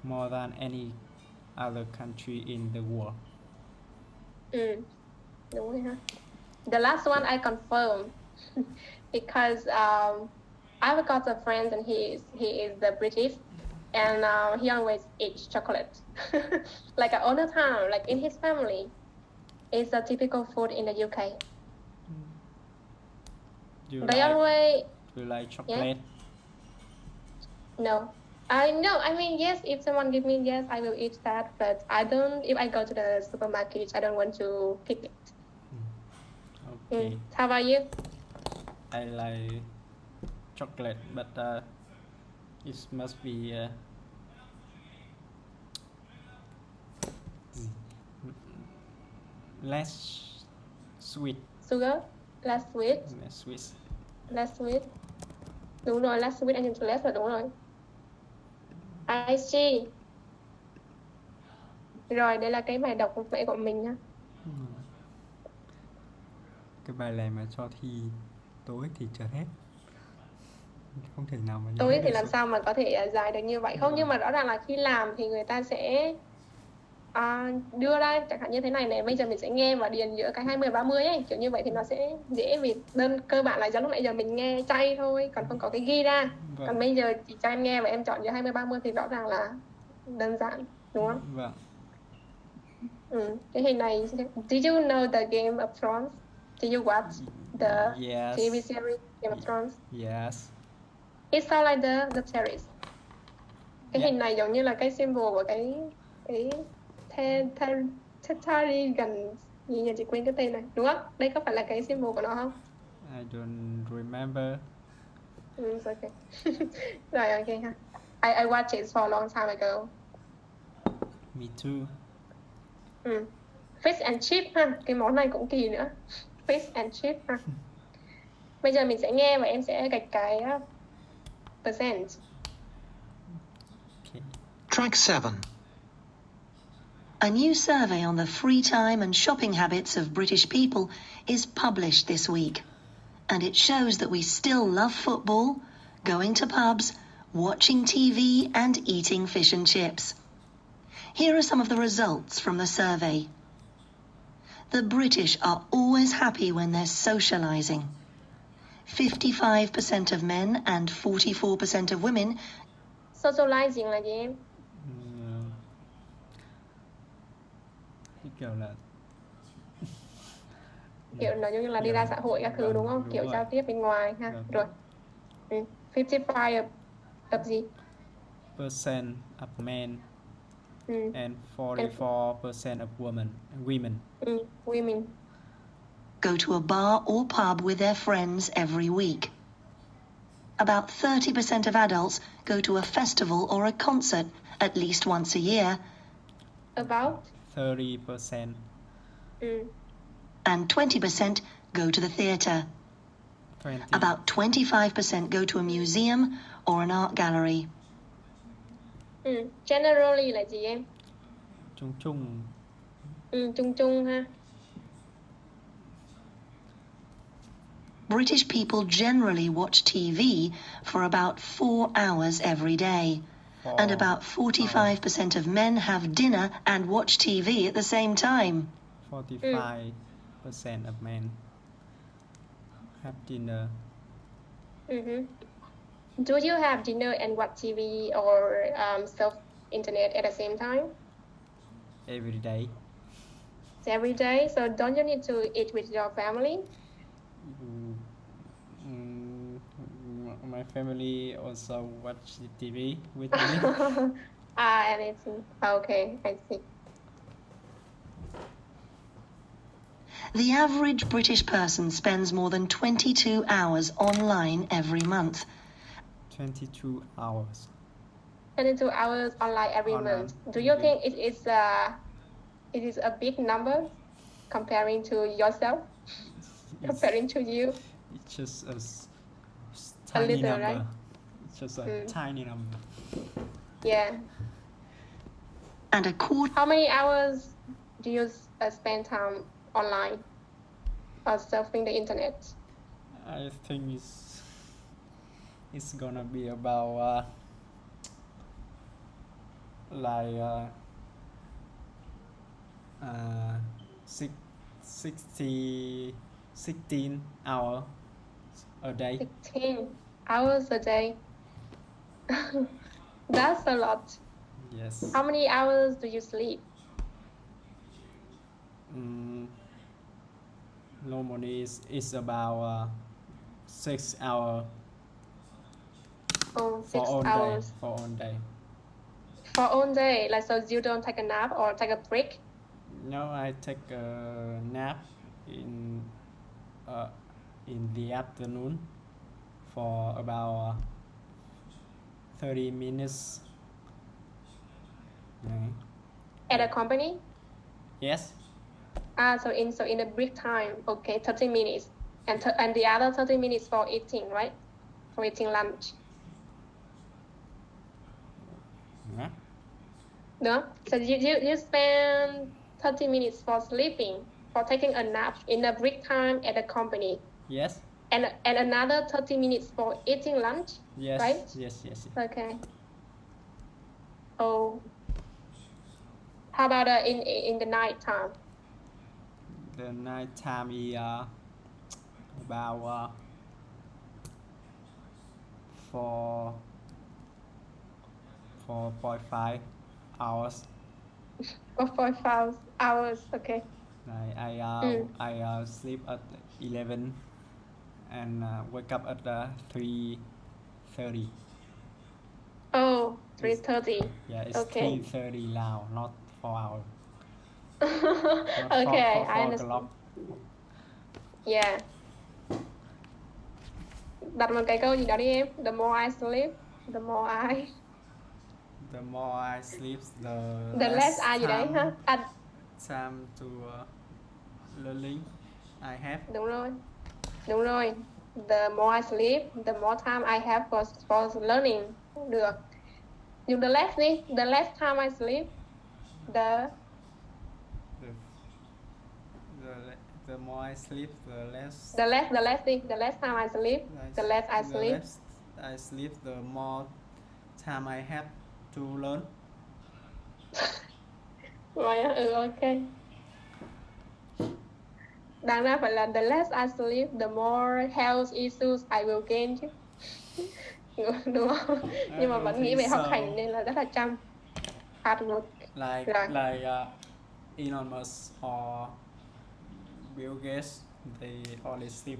More than any other country in the world. Đúng rồi ha. The last one I confirm because I've got a friend and he is the British and he always eats chocolate, like all the time, like in his family. It's a typical food in the UK. Do you They like always do you like chocolate? no. I know. I mean, yes. If someone give me, yes, I will eat that. But I don't. If I go to the supermarket, I don't want to pick it. Okay. How about you? I like chocolate, but it must be less sweet. Sugar, less sweet, Less sweet. less sweet. Đúng rồi, less sweet anh dùng từ less là đúng rồi. I see. Rồi, đây là cái bài đọc vẽ của mình nha. Cái bài này mà cho thi tối thì trượt hết. Không thể nào mà nhớ Tối thì được làm số- sao mà có thể dài được như vậy không? Nhưng mà rõ ràng là khi làm thì người ta sẽ đưa ra chẳng hạn như thế này này, bây giờ mình sẽ nghe và điền giữa cái 20 và 30 ấy, kiểu như vậy thì nó sẽ dễ, vì đơn cơ bản là giống lúc nãy giờ mình nghe chay thôi, còn không có cái ghi ra. Vâng. Còn bây giờ chỉ cho em nghe và em chọn giữa 20 30 thì rõ ràng là đơn giản, đúng không? Vâng. Cái hình này, did you know the Game of Thrones? Did you watch the Yes. TV series Game of Thrones? Yes. It sounds like the series. Cái Yeah. hình này giống như là cái symbol của cái Targaryen gì nhỉ, chị quên cái tên này, đúng không? Đây có phải là cái symbol của nó không? I don't remember. It's okay. Rồi, okay ha. I watched it for a long time ago. Me too. Fish and chip ha, cái món này cũng kỳ nữa. Fish and chip ha. Bây giờ mình sẽ nghe và em sẽ gạch cái percent. Okay. Track 7. A new survey on the free time and shopping habits of British people is published this week, and it shows that we still love football, going to pubs, watching TV, and eating fish and chips. Here are some of the results from the survey. The British are always happy when they're socialising. 55% of men and 44% of women Socializing là gì em? Cái kiểu là Kiểu nó giống như là đi ra xã hội các thứ, đúng không? Đúng Kiểu rồi. giao tiếp bên ngoài ha. Vâng. Rồi. 55 of gì? percent of men Ừ. and 44% of women. Women. go to a bar or pub with their friends every week. About 30% of adults go to a festival or a concert at least once a year, About 30%. and 20% go to the theatre. 20. About 25% go to a museum or an art gallery. Generally là gì em? Chung chung. Chung chung ha. British people generally watch TV for about 4 hours every day, and about 45% of men have dinner and watch TV at the same time. 45% of men have dinner. Do you have dinner and watch TV or surf internet at the same time? Every day. Every day? So don't you need to eat with your family? My family also watch the TV with me. And it's okay, I see. The average British person spends more than 22 hours online every month. 22 hours. 22 hours online every Online. month. Do you think it is a big number comparing to yourself? Comparing to you? It's just a A tiny little, number. right? It's just a tiny number. Yeah. And a quarter How many hours do you spend time online or surfing the internet? I think it's gonna be about like 16 hours a day. 16 hours a day. That's a lot. Yes. How many hours do you sleep? Normally is about 6 hours Oh, for 6 all day. hours. For all day. For all day. Like, so you don't take a nap or take a break? No, I take a nap uh, in the afternoon for about 30 minutes. Yeah. At a company? Yes. So in a break time, okay, 30 minutes. And the other 30 minutes for eating, right? For eating lunch. Yeah. No? So you spend 30 minutes for sleeping, for taking a nap in a break time at a company. Yes. And another 30 minutes for eating lunch, Yes. right? Yes. Yes. Okay. Oh. How about in the night time? The night time is about 4 4.5 hours. 4.5 hours, okay. I sleep at 11 and wake up at 3:30. Oh, It's, 3:30. yeah, it's Okay. 3:30 now, not 4 hours. Not Okay, I 4 understand. o'clock. Yeah. Đặt một cái câu gì đó đi em. The more I sleep, the more I... The more I sleep, The less I gì đấy ha. time to learning I have. Đúng rồi. Đúng rồi. The more I sleep, the more time I have for learning. Được. Dùng the less đi. The less time I sleep, the The more I sleep, the less. The less đi. The less time I sleep, the less I sleep. The less I sleep, the more time I have to learn. Rồi á, ok. Đáng ra phải là the less I sleep, the more health issues I will gain chứ. Đúng không? Nhưng mà vẫn nghĩ về học hành nên là rất là chăm. Hard work. Like Elon Musk or Bill Gates, they only sleep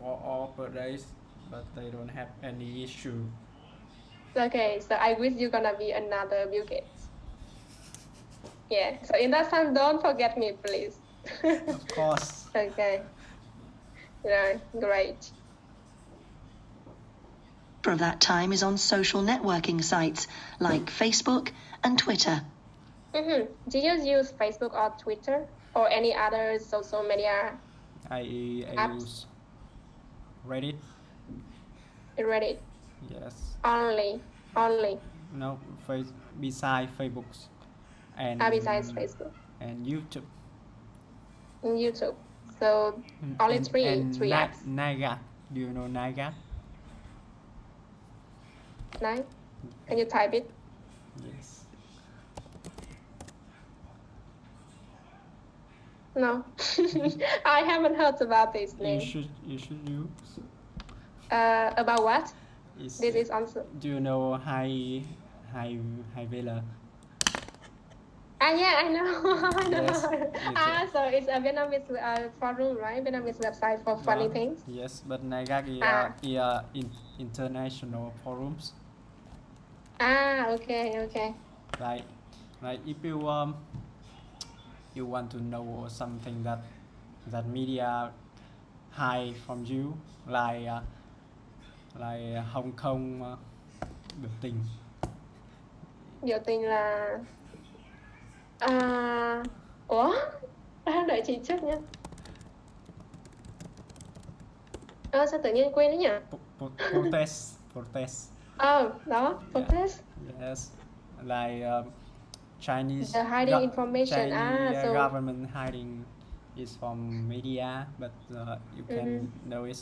4 hours per day, but they don't have any issue. Okay, so I wish you're gonna be another Bill Gates. Yeah, so in that time, don't forget me, please. Of course. Okay. Yeah, great. Of that time is on social networking sites like Facebook and Twitter. Mm-hmm. Do you use Facebook or Twitter or any other social media I apps? use Reddit. Reddit? Yes. Only. No, besides Facebook and Besides Facebook and YouTube. and YouTube. So only three apps. Naga. Do you know Naga? Nine? Can you type it? Yes. No. I haven't heard about this name. You should use. About what? This is answer. Do you know High Vela? Yeah, I know. I know. Yes, So it's a Vietnamese forum, right? Vietnamese website for funny things. Yes, but Naga is international forums. Okay. Like if you want to know something that media hide from you, like Hong Kong biểu tình. Biểu tình là ủa? Đợi chị trước nhé. Sao tự nhiên quên đấy nhỉ? Protest. Đó, protest. Yes, like Chinese. The hiding information. Chinese So government hiding is from media, but you can know it.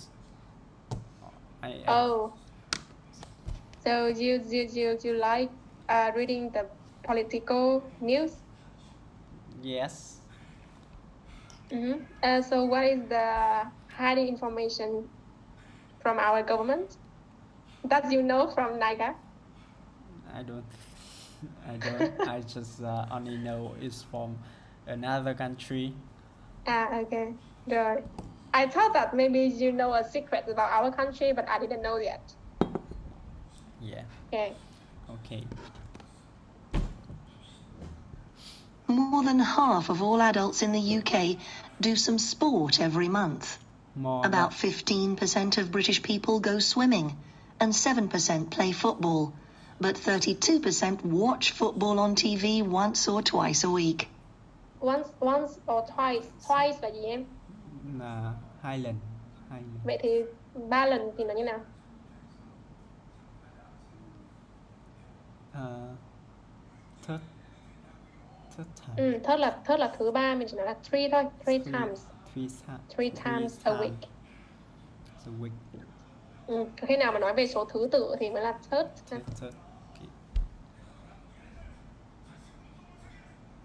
So you like reading the political news? Yes. So what is the hiding information from our government that you know from Naga? I don't. I don't. I just only know it's from another country. Okay. Rồi. I thought that maybe you know a secret about our country, but I didn't know yet. Yeah. Okay. Okay. More than half of all adults in the UK do some sport every month. More About than 15% of British people go swimming, and 7% play football. But 32% watch football on TV once or twice a week. Once or twice. Twice là gì em? là 2 lần. 2 lần. Vậy thì 3 lần thì là như nào? Third time. Third là thứ ba, mình chỉ nói là three thôi. Three times. Three times a week. A week. Khi nào mà nói về số thứ tự thì mới là third. Third. Okay.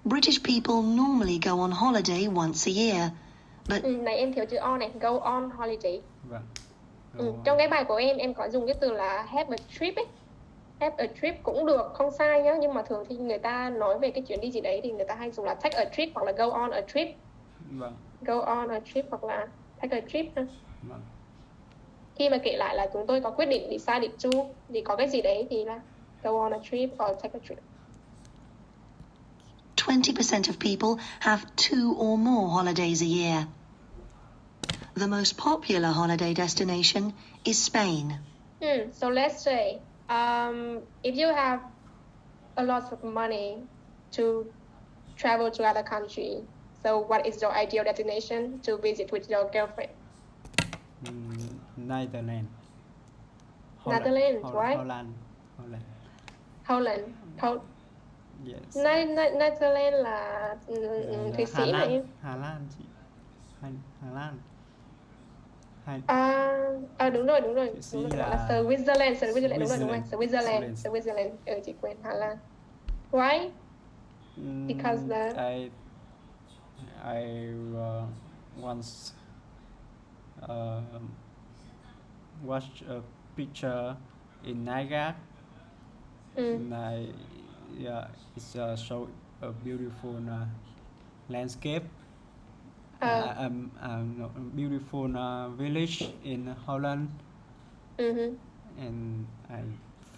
British people normally go on holiday once a year, but Này em thiếu chữ on này, go on holiday. Vâng. Trong cái bài của em có dùng cái từ là have a trip ấy. Have a trip cũng được, không sai nhá, nhưng mà thường thì người ta nói về cái chuyến đi gì đấy thì người ta hay dùng là take a trip hoặc là go on a trip. Vâng. Go on a trip hoặc là take a trip ha. Vâng. Khi mà kể lại là chúng tôi có quyết định decided to thì có cái gì đấy thì là go on a trip or take a trip. 20% of people have 2 or more holidays a year. The most popular holiday destination is Spain. So let's say if you have a lot of money to travel to other country, so what is your ideal destination to visit with your girlfriend? Netherlands. Netherlands, right? Holland. Yes. Netherlands là Thụy Sĩ mà em. Hà Lan chị. Hà Lan. Đúng rồi. Đúng rồi, Là... gọi là Switzerland, đúng rồi. Switzerland. Chị quên Hà Lan. Why? Because I once watched a picture in Niagara. It's show a beautiful landscape. Beautiful village in Holland. And I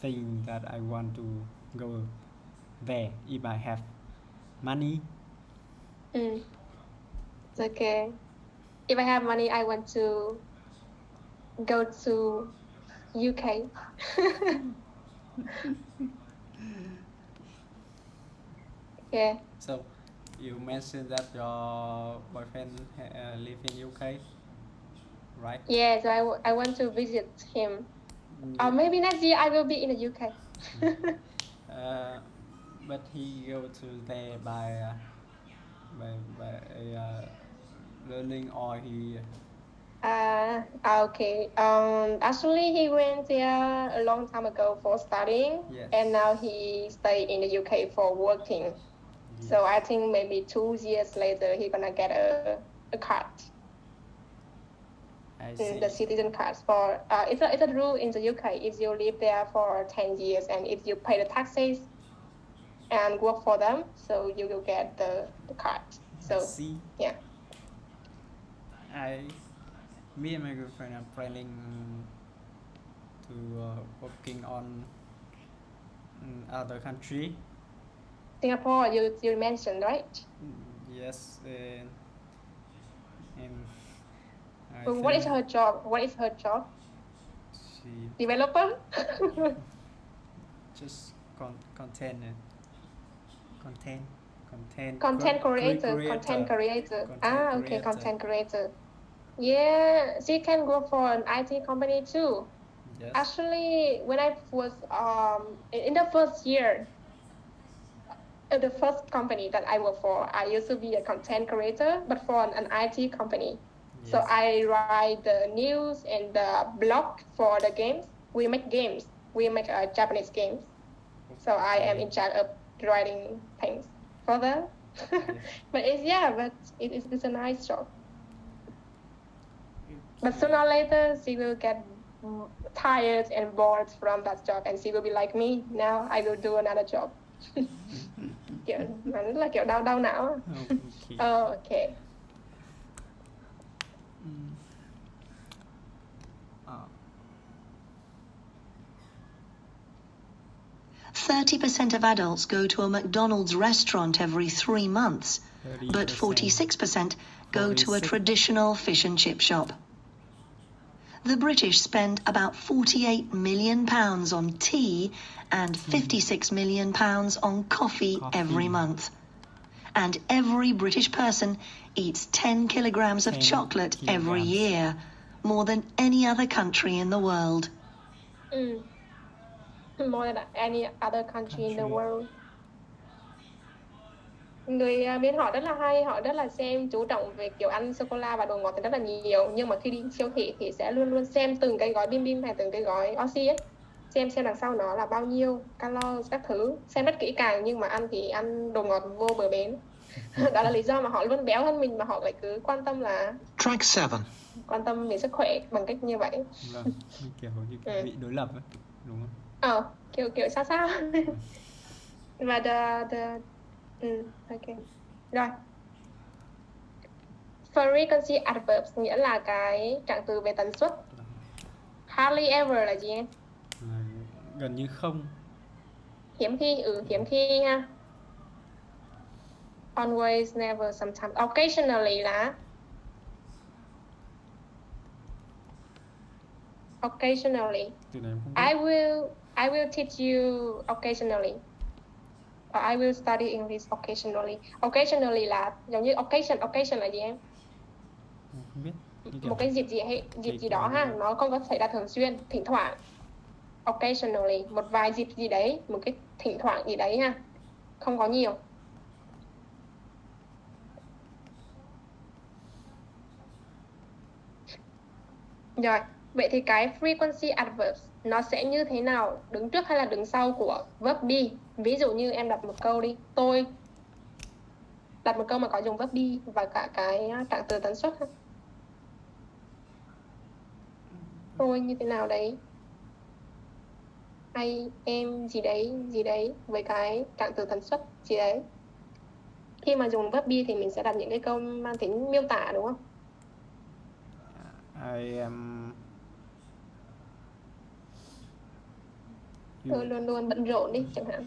think that I want to go there if I have money. Okay. If I have money, I want to go to UK. Yeah. So you mentioned that your boyfriend live in UK, right? Yeah, so I want to visit him. Or maybe next year I will be in the UK. But he go to there by learning, or he okay. Actually, he went there a long time ago for studying, Yes. and now he stay in the UK for working. Yes. So I think maybe 2 years later he gonna get a card. I see. The citizen cards for it's a rule in the UK. If you live there for 10 years and if you pay the taxes and work for them, so you will get the card. So I see. yeah. Me and my girlfriend are planning to working on other country. Singapore, you mentioned, right? Yes, and I Well, what is think her job? What is her job? she Developer? just content Content creator. Content Okay, content creator. Yeah, she can go for an IT company too. Yes. Actually, when I was in the first year, the first company that I work for, I used to be a content creator, but for an IT company. Yes. So I write the news and the blog for the games. We make games. We make Japanese games. So I am in charge of writing things for them. But it's a nice job. But sooner or later, she will get tired and bored from that job, and she will be like me. Now I will do another job. Kiểu mà rất là kiểu đau não. Okay. Okay. Uh, 30% of adults go to a McDonald's restaurant every 3 months, but 46% go to a 46. traditional fish and chip shop. The British spend about £48 million on tea and £56 million on coffee every month. And every British person eats 10 kilograms of 10 chocolate every kilograms. year, more than any other country in the world. More than any other country in the Country. world. Người bên họ rất là hay, họ rất là chú trọng về kiểu ăn sô cô la và đồ ngọt thì rất là nhiều, nhưng mà khi đi siêu thị thì sẽ luôn luôn xem từng cái gói bim bim hay từng cái gói oxy ấy, xem đằng sau nó là bao nhiêu calo các thứ, xem rất kỹ càng, nhưng mà ăn thì ăn đồ ngọt vô bờ bến. Đó là lý do mà họ luôn béo hơn mình mà họ lại cứ quan tâm về sức khỏe bằng cách như vậy. Vâng, kiểu như bị đối lập ấy, đúng không? Kiểu sao. Và okay. Rồi. Frequency adverbs nghĩa là cái trạng từ về tần suất. Hardly ever là gì em? Gần như không. Hiếm khi ha. Always, never, sometimes. Occasionally là occasionally. Từ này em không biết. I will teach you occasionally. Or I will study English occasionally. Occasionally là giống như occasion là gì em? Không biết. Một cái dịp gì đó ha, nó không có xảy ra thường xuyên, thỉnh thoảng. Occasionally, một vài dịp gì đấy, một cái thỉnh thoảng gì đấy ha, không có nhiều. Rồi, vậy thì cái frequency adverbs nó sẽ như thế nào, đứng trước hay là đứng sau của verb be? Ví dụ như em đặt một câu đi, tôi đặt một câu mà có dùng verb be và cả cái trạng từ tần suất ha. Tôi như thế nào đấy, hay em gì đấy với cái trạng từ tần suất gì đấy. Khi mà dùng verb be thì mình sẽ đặt những cái câu mang tính miêu tả, đúng không? I am. Tôi luôn luôn bận rộn đi chẳng hạn.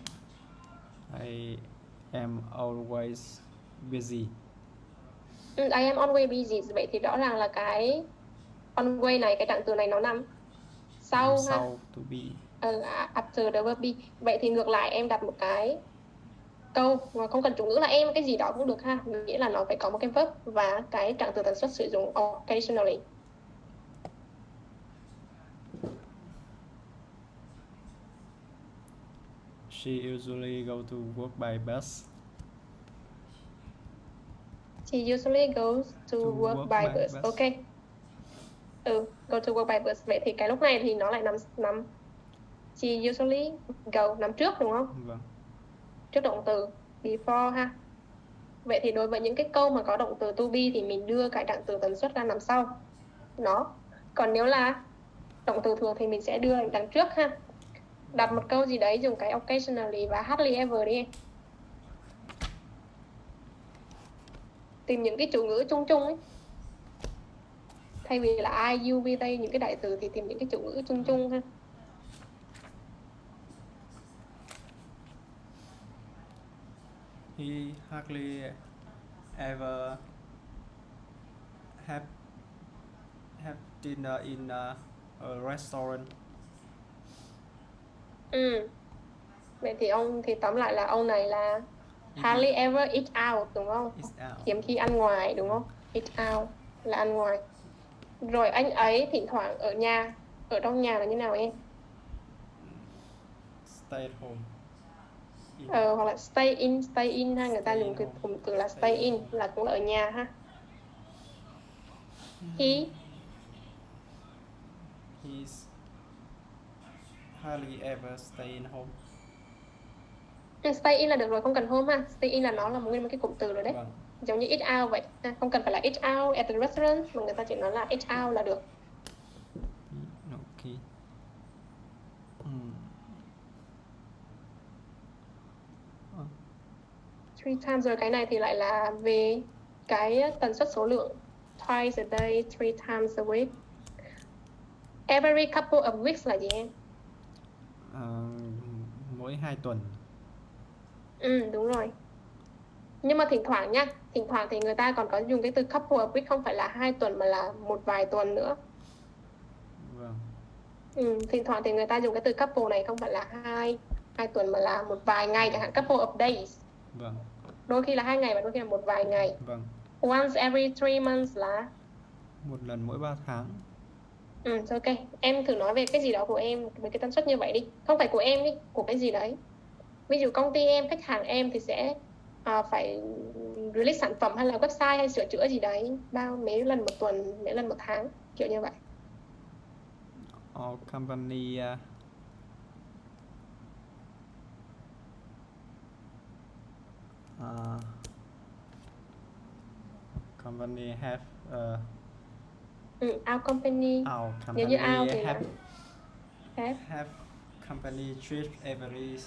I am always busy. I am always busy. Vậy thì rõ ràng là cái always này, cái trạng từ này nó nằm sau ha. To be. After the verb be. Vậy thì ngược lại em đặt một cái câu mà không cần chủ ngữ là em, cái gì đó cũng được ha. Nghĩa là nó phải có một cái verb và cái trạng từ tần suất sử dụng occasionally. She usually go to work by bus. She usually goes to work by bus. Okay. Go to work by bus. Vậy thì cái lúc này thì nó lại nằm she usually go nằm trước, đúng không? Vâng. Trước động từ before ha. Vậy thì đối với những cái câu mà có động từ to be thì mình đưa cái trạng từ tần suất ra nằm sau nó. Còn nếu là động từ thường thì mình sẽ đưa đằng trước ha. Đặt một câu gì đấy dùng cái occasionally và hardly ever đi. Tìm những cái chủ ngữ chung ấy. Thay vì là I, you, we, they, những cái đại từ thì tìm những cái chủ ngữ chung ha. He hardly ever have dinner in a restaurant. Vậy thì tóm lại là ông này là hardly ever eat out, đúng không? Hiếm khi ăn ngoài, đúng không? Eat out là ăn ngoài. Rồi anh ấy thỉnh thoảng ở trong nhà là như nào em? Stay at home. Hoặc là stay in ha, người ta dùng cái cụm từ là stay in là cũng là ở nhà ha. He's hardly ever stay in home. Stay in là được rồi, không cần home ha. Stay in là nó là một cái cụm từ rồi đấy. Vâng. Giống như eat out vậy, không cần phải là eat out at the restaurant mà người ta chỉ nói là eat out là được. Okay. 3 times rồi, cái này thì lại là về cái tần suất số lượng. Twice a day, 3 times a week. Every couple of weeks là gì em? Mỗi 2 tuần. Đúng rồi. Nhưng mà thỉnh thoảng nha, thỉnh thoảng thì người ta còn có dùng cái từ couple of weeks, không phải là 2 tuần mà là một vài tuần nữa. Vâng. Thỉnh thoảng thì người ta dùng cái từ couple này không phải là hai tuần mà là một vài ngày, chẳng hạn couple of days. Vâng. Đôi khi là 2 ngày và đôi khi là một vài ngày. Vâng. Once every 3 months là một lần mỗi 3 tháng. Ok. Em thử nói về cái gì đó của em với cái tần suất như vậy đi. Không phải của em đi, của cái gì đấy. Ví dụ công ty em, khách hàng em thì sẽ phải release sản phẩm hay là website hay sửa chữa gì đấy mấy lần một tuần, mấy lần một tháng, kiểu như vậy. All company company have Our company. our Nếu như company our thì have là have company trip every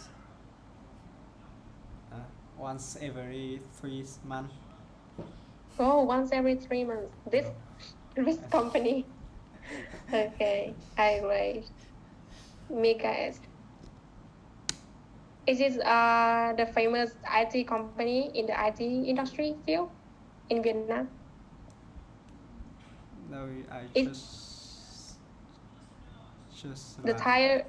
once every 3 months. Once every 3 months. This company. Okay, I agree. Mika is this the famous IT company in the IT industry field in Vietnam? No, I just The tire.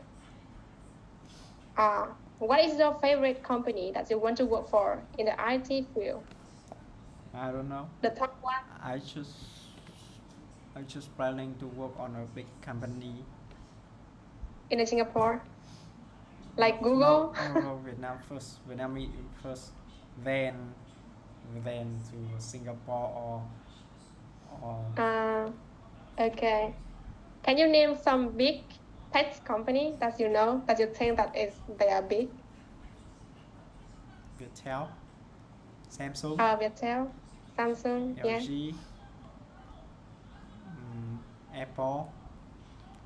What is your favorite company that you want to work for in the IT field? I don't know. The top one. I just planning to work on a big company. In Singapore, like Google. No, Vietnam first. First, then to Singapore or. Okay. Can you name some big tech company that you know that you think that they are big? Viettel, Samsung, Viettel, Samsung, LG, Apple,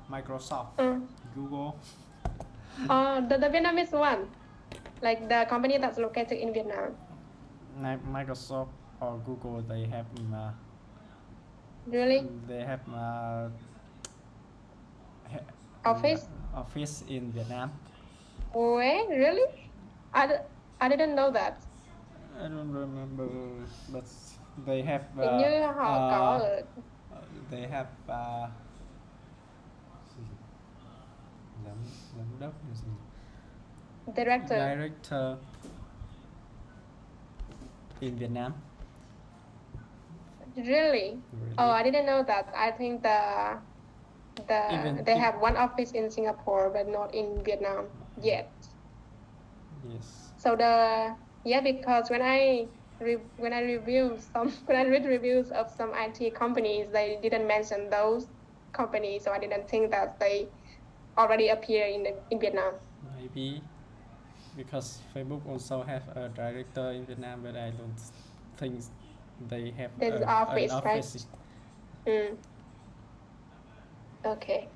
Microsoft, Google. The Vietnamese one, like the company that's located in Vietnam. Microsoft or Google, they have Really? They have office in Vietnam. Wait, really? I didn't know that. I don't remember, but they have. Hình như họ có ở. They have. Giám đốc gì? Director in Vietnam. Really? I didn't know that. I think they have one office in Singapore but not in Vietnam yet. Yes. So because when I read reviews of some IT companies, they didn't mention those companies, so I didn't think that they already appear in Vietnam. Maybe because Facebook also have a director in Vietnam, but I don't think they have an office, right? Okay.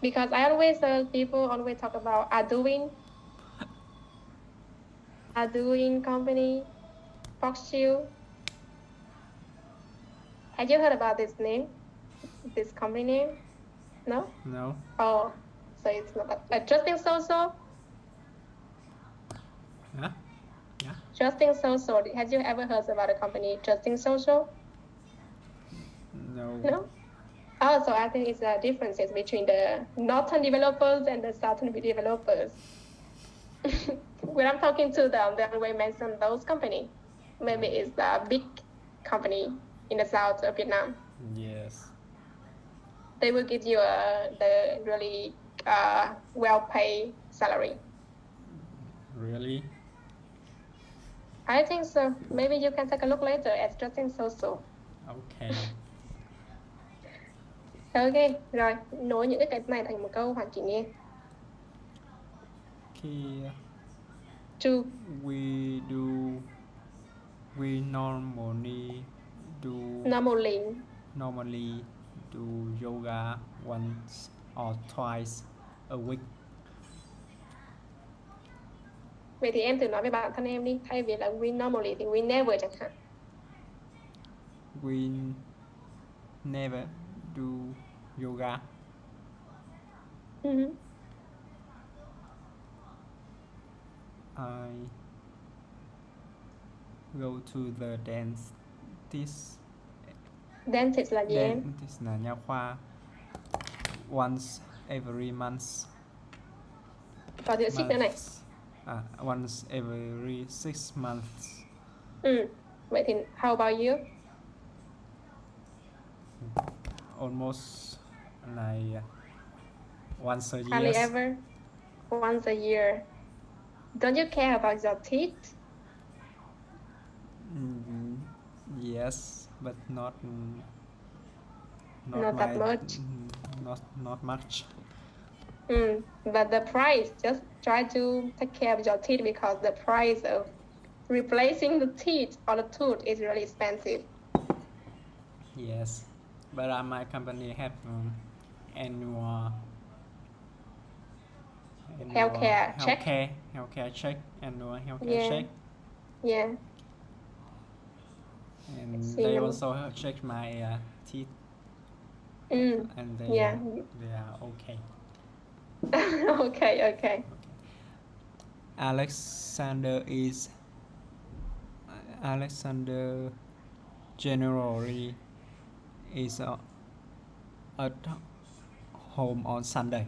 Because I always people always talk about Arduino company, Foxhill. Have you heard about this company name? No? No. So it's not Justin Social? Yeah. Yeah. Justin Social. Have you ever heard about a company, Justin Social? No? So I think it's the differences between the northern developers and the southern developers. When I'm talking to them, they always mention those companies. Maybe it's a big company in the south of Vietnam. Yes. They will give you the really well-paid salary. Really? I think so. Maybe you can take a look later at Justin Social. Okay. Ok, rồi nối những cái này thành một câu hoàn chỉnh nghe. To. We normally do yoga once or twice a week. Vậy thì em thử nói với bản thân em đi, thay vì là we normally thì we never chẳng hạn. We never do yoga. Ừ. I go to the dentist. Dentist là gì em? Dentist là nha khoa. Once every month. Có chữ xích nữa này. Once every 6 months. Vậy thì how about you? Almost like once a year. Hardly ever. Once a year. Don't you care about your teeth? Yes, but not that much. Not much. But the price, just try to take care of your teeth because the price of replacing the teeth or the tooth is really expensive. Yes, but my company have annual Healthcare check. Healthcare check, annual healthcare check. Yeah. And they also check my teeth. And they are okay. Okay. Alexander generally is at home on Sunday.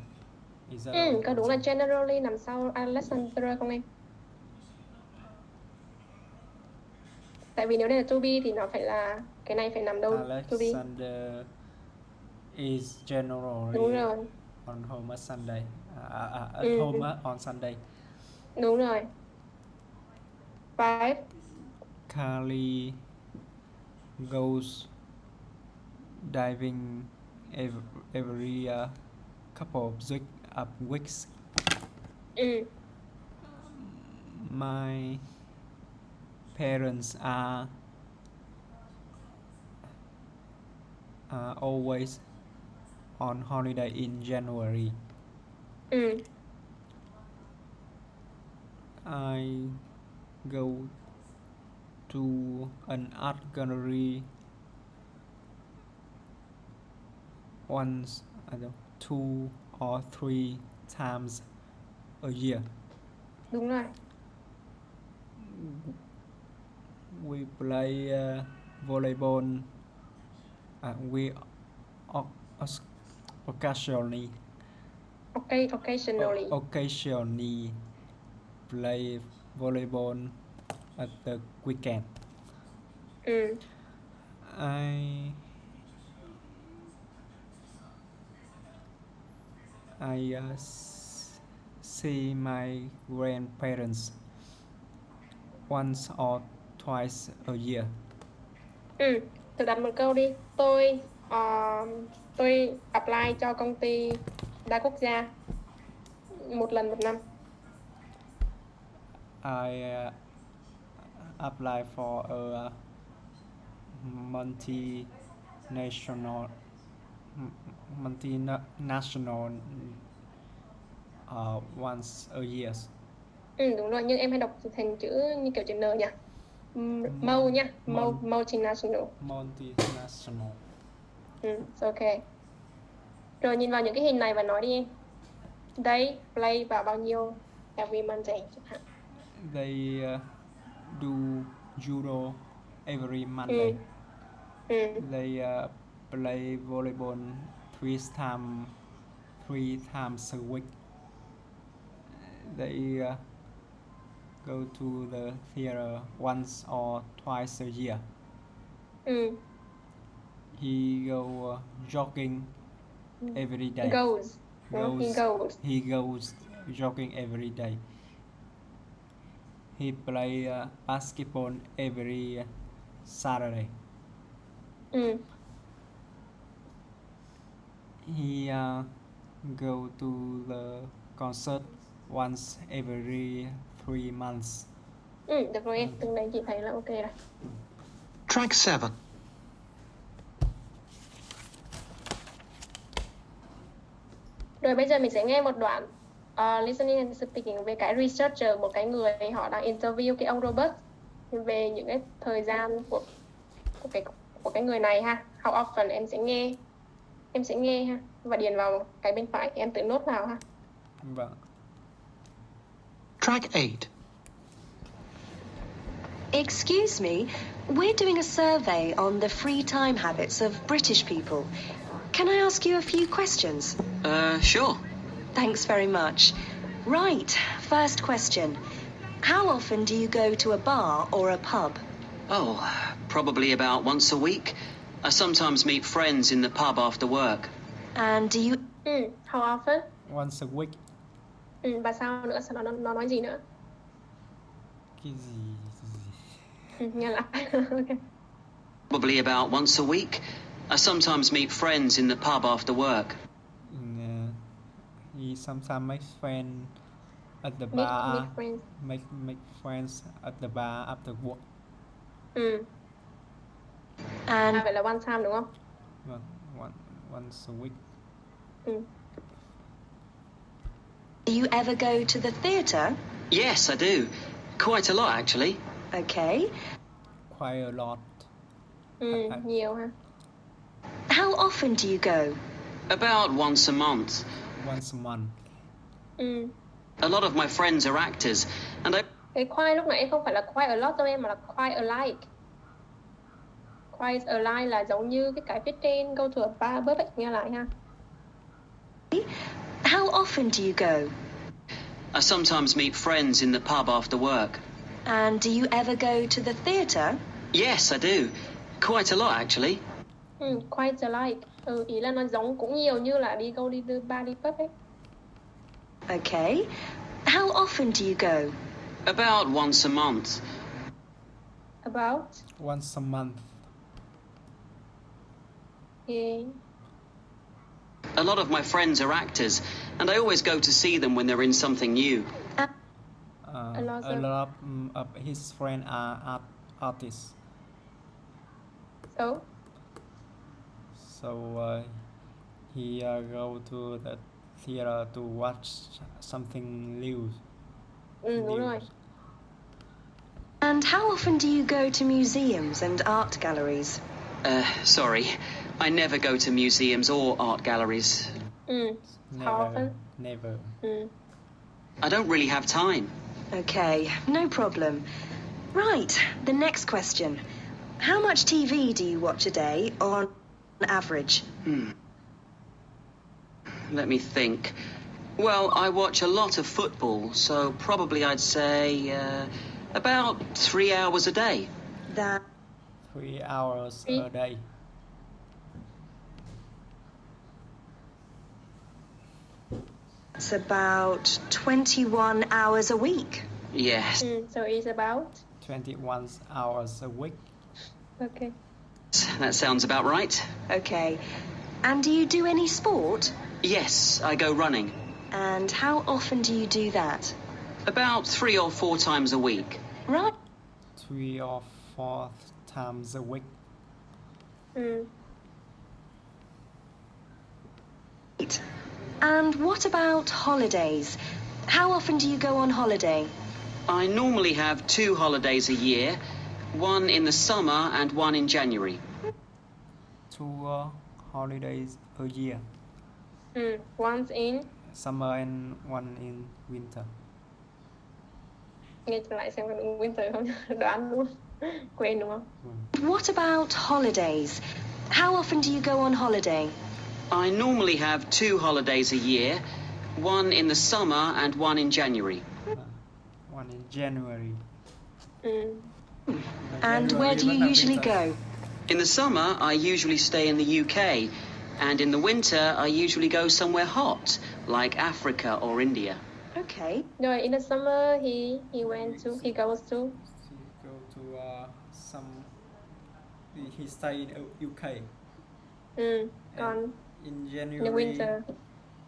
Có đúng là generally nằm sau Alexander không em? Tại vì nếu đây là to be thì nó phải là cái này phải nằm đâu? Alexander is generally đúng rồi. On home on Sunday. At home on Sunday. Đúng rồi. 5. Carly goes diving every couple of weeks. My parents are always on holiday in January. I go to an art gallery once, 2 or 3 times a year. Đúng rồi. We play volleyball. We occasionally play volleyball at the weekend. I see my grandparents once or twice a year. Thử đặt một câu đi. Tôi apply cho công ty đa quốc gia một lần một năm. I apply for a multinational once a year. Đúng rồi, nhưng em hay đọc thành chữ như kiểu chữ N nhỉ? Mo nha. Multinational. It's okay. Rồi nhìn vào những cái hình này và nói đi em. They play vào bao nhiêu every Monday chẳng hạn. They do judo every Monday. They play volleyball 3 times a week. They go to the theater once or twice a year. He go jogging every day. He goes jogging every day. He play basketball every Saturday. He go to the concert once every 3 months. Được rồi em, từng đấy chị thấy là ok rồi. Track 7. Rồi bây giờ mình sẽ nghe một đoạn listening and speaking, về cái researcher, một cái người họ đang interview cái ông Robert về những cái thời gian của cái người này ha. How often em sẽ nghe ha và điền vào cái bên phải, em tự nốt vào ha. Vâng. Track 8. Excuse me, we're doing a survey on the free time habits of British people. Can I ask you a few questions? Sure. Thanks very much. Right, first question. How often do you go to a bar or a pub? Oh, probably about once a week. I sometimes meet friends in the pub after work. And do you... How often? Once a week. Và sao nữa? Sao nó nói gì nữa? Cái gì? Nghe lại. Okay. Probably about once a week. I sometimes meet friends in the pub after work. He sometimes makes friends at the bar. Make friends. Make friends at the bar after work. And Vậy là one time đúng không? Vâng, once a week. do you ever go to the theatre? Yes, I do. Quite a lot, actually. Okay. Quite a lot. Nhiều ha. How often do you go? About once a month. Once a month. A lot of my friends are actors, and I... Cái quite lúc nãy không phải là quite a lot đâu em, mà là quite alike. Quite alike là giống như cái viết trên go to a bar bớt vậy, nghe lại ha. How often do you go? I sometimes meet friends in the pub after work. And do you ever go to the theatre? Yes, I do. Quite a lot, actually. Quite alike. Ý là nó giống cũng nhiều như là đi bar đi pub ấy. Okay. How often do you go? About once a month. About. Once a month. Okay. A lot of my friends are actors, and I always go to see them when they're in something new. A lot of his friends are artists. So he go to the theater to watch something new. Đúng rồi. And how often do you go to museums and art galleries? Sorry, I never go to museums or art galleries. How often? Never. I don't really have time. Okay, no problem. Right, the next question. How much TV do you watch a day on average? Let me think. Well, I watch a lot of football, so probably I'd say about 3 hours a day. That's 3 hours a day. about 21 hours a week. Yes. So it's about? 21 hours a week. Okay. That sounds about right. Okay. And do you do any sport? Yes, I go running. And how often do you do that? About 3 or 4 times a week. Right. 3 or 4 times a week. And what about holidays? How often do you go on holiday? I normally have 2 holidays a year, one in the summer and one in January. 2 holidays a year. Once in. Summer and one in winter. Nghe lại xem có đúng winter không? Đoán luôn. Quên đúng không? What about holidays? How often do you go on holiday? I normally have 2 holidays a year, one in the summer and one in January. One in January. And where do you usually go? In the summer, I usually stay in the UK, and in the winter, I usually go somewhere hot, like Africa or India. Okay. Rồi, in the summer he goes to. He go to he stay in UK. Còn in in the January winter.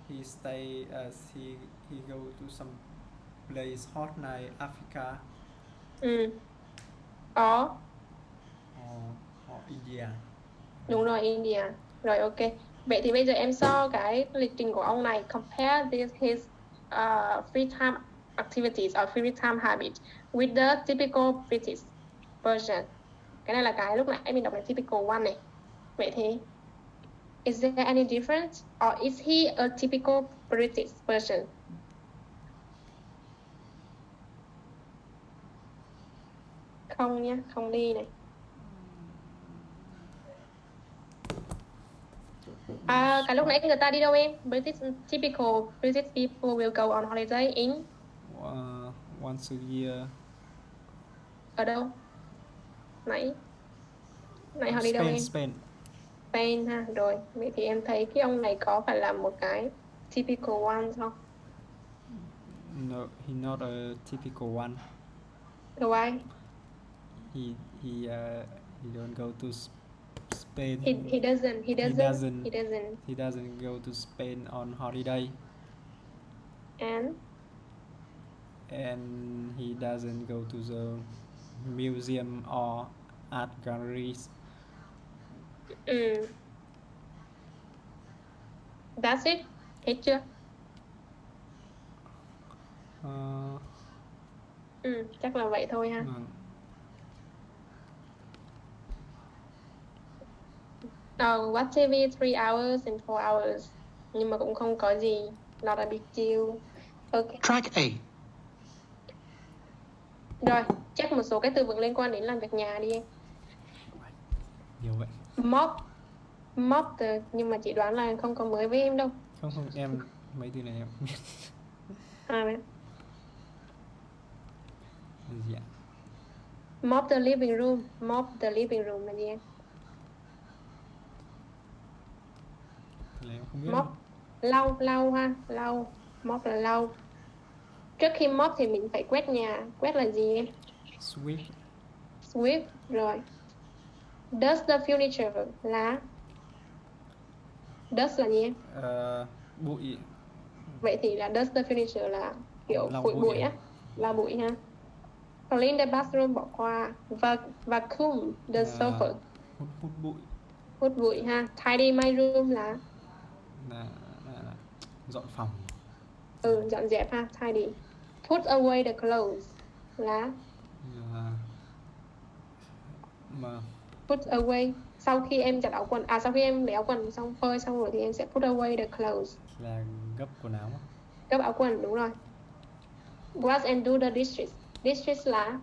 he stay he go to some place hot like Africa Or India. đúng rồi, India. Rồi, ok. Vậy thì bây giờ em so cái lịch trình của ông này, compare his free time activities or free time habit with the typical British version. Cái này là cái lúc nãy mình đọc là typical one này. Vậy thì is there any difference or is he a typical British version? Không nhá, không đi này. Cái lúc nãy người ta đi đâu em? Typical British people will go on holiday in once a year. Ở đâu? Nãy họ đi đâu em? Spain ha. Rồi, vậy thì em thấy cái ông này có phải là một cái typical one không? No, he not a typical one. Why? He don't go to Spain. He doesn't go to Spain on holiday. And he doesn't go to the museum or art galleries. That's it. Hết chưa? Chắc là vậy thôi ha. Watch TV 3 hours and 4 hours. Nhưng mà cũng không có gì. Not a big deal. Okay. Track A. Rồi, check một số cái từ vựng liên quan đến làm việc nhà đi em. Nhiều vậy. Mop nhưng mà chị đoán là không có mới với em đâu. Không, em mấy từ này em không biết. Vậy. Gì ạ? Mop the living room là gì em? Em không biết. Mop lau ha, lau. Mop là lau. Trước khi mop thì mình phải quét nhà. Quét là gì em? Sweep, rồi. Dust the furniture là dust là gì em? Bụi. Vậy thì là dust the furniture là kiểu bụi á, lau bụi ha. Clean the bathroom bỏ qua. Vacuum the sofa. Hút bụi ha. Tidy my room là dọn phòng. Dọn dẹp ha, tidy. Put away the clothes là put away sau khi em giặt áo quần, sau khi em lấy áo quần xong phơi xong rồi thì em sẽ put away the clothes là gấp quần áo. Gấp áo quần, đúng rồi. Wash and do the dishes là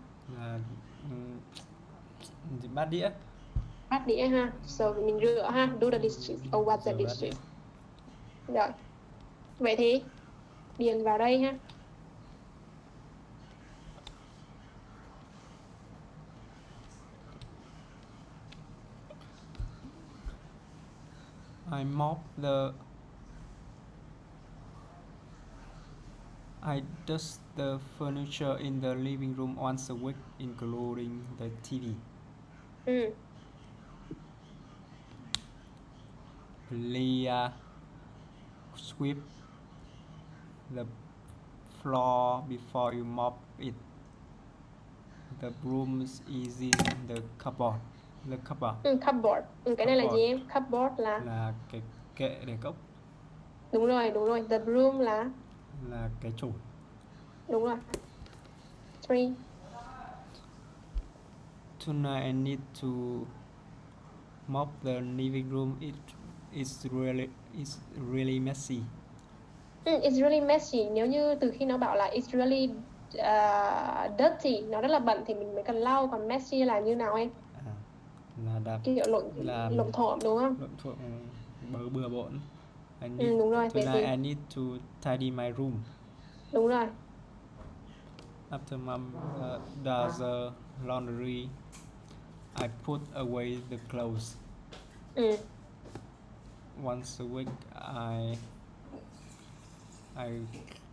bát đĩa ha, rồi mình rửa ha, do the dishes or wash the dishes. Rồi, vậy thì điền vào đây ha. I dust the furniture in the living room once a week, including the TV. Leah sweep the floor before you mop it. The broom is in the cupboard. Cupboard. Cái này là gì em? Cupboard là cái kệ để cốc. Đúng rồi. The broom là cái chổi. Đúng rồi. 3. Tonight I need to mop the living room. It's really messy. It's really messy. Nếu như từ khi nó bảo là it's really dirty, nó rất là bẩn thì mình mới cần lau. Còn messy là như nào em? Là kiểu lộn thộn đúng không? Lộn thộn, bừa bộn. Đúng rồi. Tonight I need to tidy my room. Đúng rồi. After mom does the laundry, I put away the clothes. Once a week, I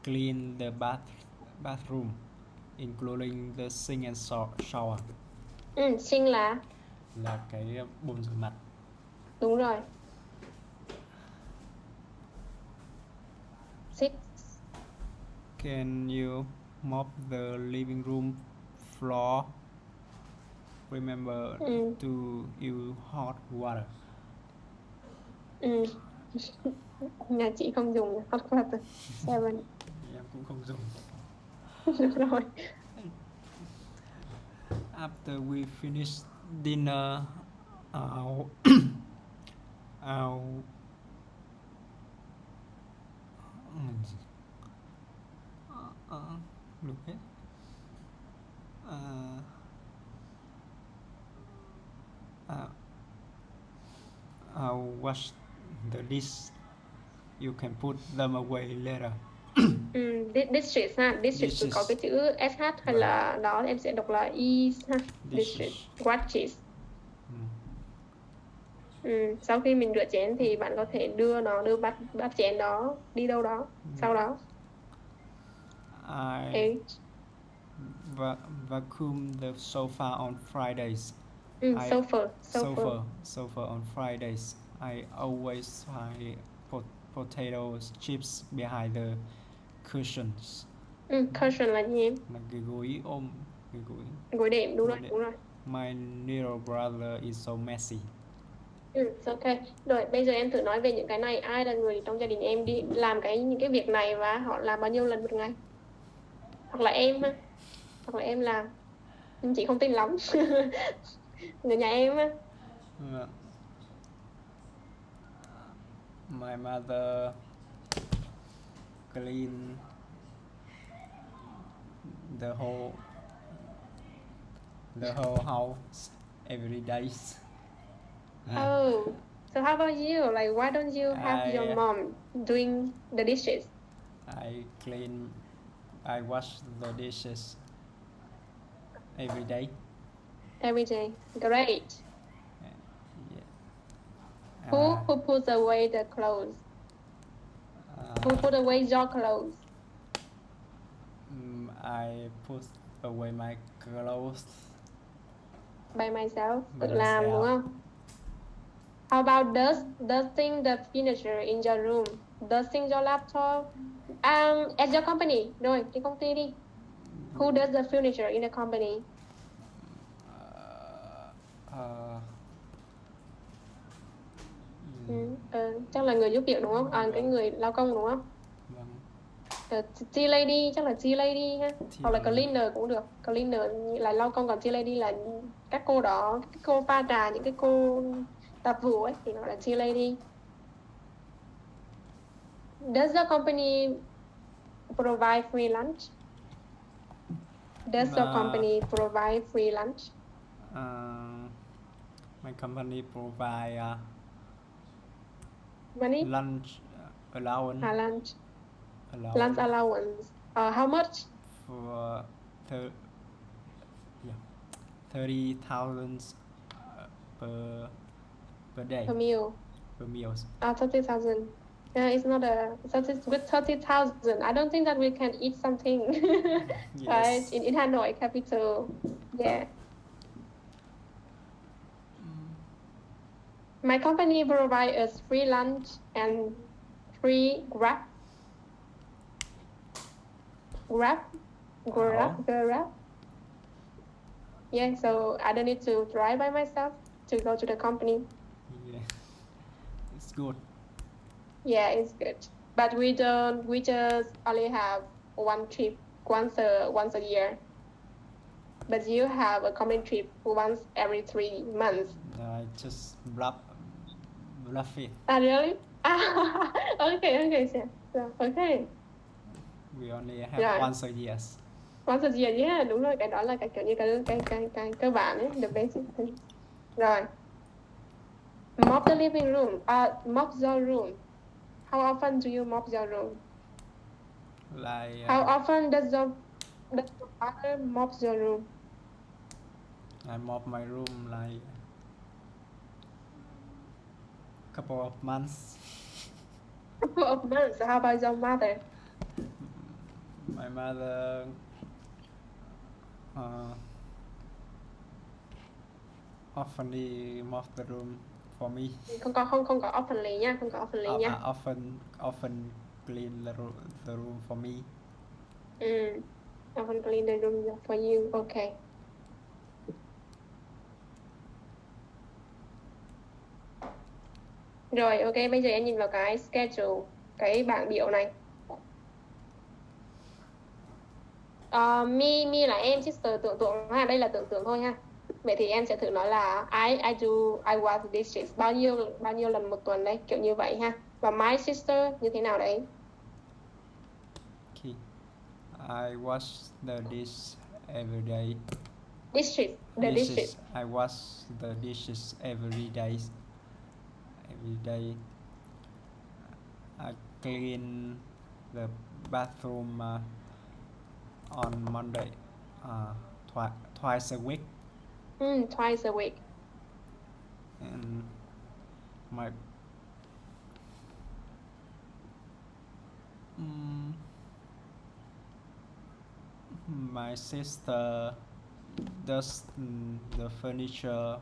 clean the bathroom, including the sink and shower. Sink là cái bồn rửa mặt. Đúng rồi. 6. Can you mop the living room floor? Remember to use hot water. Nhà chị không dùng hot water. 7. Em cũng không dùng. Được rồi. After we finish dinner, I'll I'll look at I'll wash the dish. You can put them away later. Dishes ha, dishes cứ có cái chữ SH hay Vâng. là đó em sẽ đọc là is ha. Dishes. Washes. Sau khi mình rửa chén thì bạn có thể đưa bát chén đó đi đâu đó. Sau đó I vacuum the sofa on Fridays. Sofa on Fridays. I always find potato chips behind the cushions. Cushion là gì em? Là cái gối ôm, cái Gối đệm, đúng rồi. My little brother is so messy. Ok. Rồi bây giờ em thử nói về những cái này. Ai là người trong gia đình em đi làm những cái việc này và họ làm bao nhiêu lần một ngày? Hoặc là em ha. Hoặc là em làm. Nhưng chị không tin lắm. Người nhà em á. My mother clean the whole house every day. Oh, so how about you? Like, why don't you have your mom doing the dishes? I wash the dishes every day. Every day. Great. Yeah. Who puts away the clothes? Who put away your clothes? I put away my clothes By myself. by Tự làm myself. đúng không? How about dusting the furniture in your room? Dusting your laptop? At your company. Rồi, cái công ty đi. Who does the furniture in the company? Chắc là người giúp việc đúng không? Cái người lao công đúng không? Vâng. Tea lady, chắc là tea lady ha. Hoặc là lady. cleaner cũng được. Cleaner là lao công, còn tea lady là các cô đó, các cô pha trà, những cái cô tạp vụ ấy thì gọi là tea lady. Does the company provide free lunch? Does your company provide free lunch? My company provide Money? lunch allowance. Lunch allowance. How much? For 30,000 per day. Per meal. Per meals. 30,000. Yeah, it's not with 30,000. I don't think that we can eat something, Yes. right? In Hanoi capital. Yeah. My company provides us free lunch and free Grab. Grab. Yeah, so I don't need to drive by myself to go to the company. Yeah. It's good. Yeah, it's good. But we just only have one trip once a year. But you have a company trip once every 3 months. I just bluff it. Really? Okay. So, okay. We only have Rồi. once a year. Once a year, yeah, đúng rồi, cái đó là cái kiểu như cái cơ bản ấy, the basic thing. Rồi. Mop the living room. Mop your room. How often do you mop your room? Like How often does your father mop your room? I mop my room like couple of months. Couple of months. How about your mother? My mother often mop the room for me. Không có oftenly nha, không có oftenly nha. Often clean the room for me. Often clean the room for you. Okay. Rồi, ok, bây giờ em nhìn vào cái schedule, cái bảng biểu này. Me là em, sister tưởng tượng ha, đây là tưởng tượng thôi ha. Vậy thì em sẽ thử nói là I wash dishes bao nhiêu lần một tuần đấy, kiểu như vậy ha. Và my sister như thế nào đấy? Okay. I wash the dish every day. Dishes, the dishes. I wash the dishes every day. Every day. I clean the bathroom on Monday. Twice a week. Twice a week. And my my sister does the furniture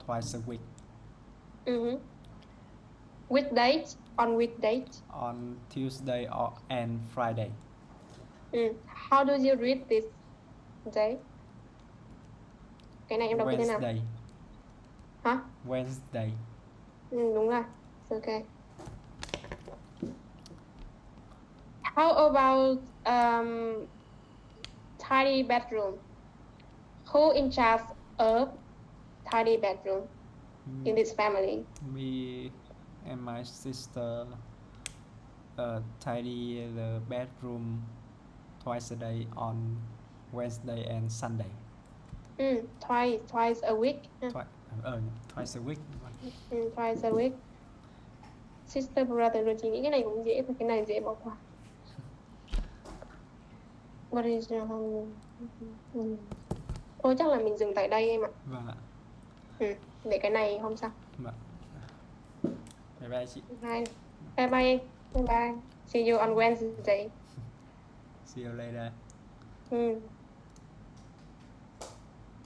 twice a week. Which date? On which date? On Tuesday and Friday. How do you read this day? Cái này em đọc như thế nào? Wednesday. Hả? Wednesday. Đúng rồi. It's okay. How about tidy bedroom? Who in charge of tidy bedroom in this family? Me and my sister tidy the bedroom twice a day on Wednesday and Sunday. Twice a week. Twice a week. Twice a week. Sister brother rồi, chị nghĩ cái này cũng dễ, cái này dễ bỏ qua. What is your home? Thôi chắc là mình dừng tại đây em ạ. Vâng ạ. Để cái này hôm sau. Vâng. Bye bye chị. Bye bye em. Bye bye. See you on Wednesday. See you later.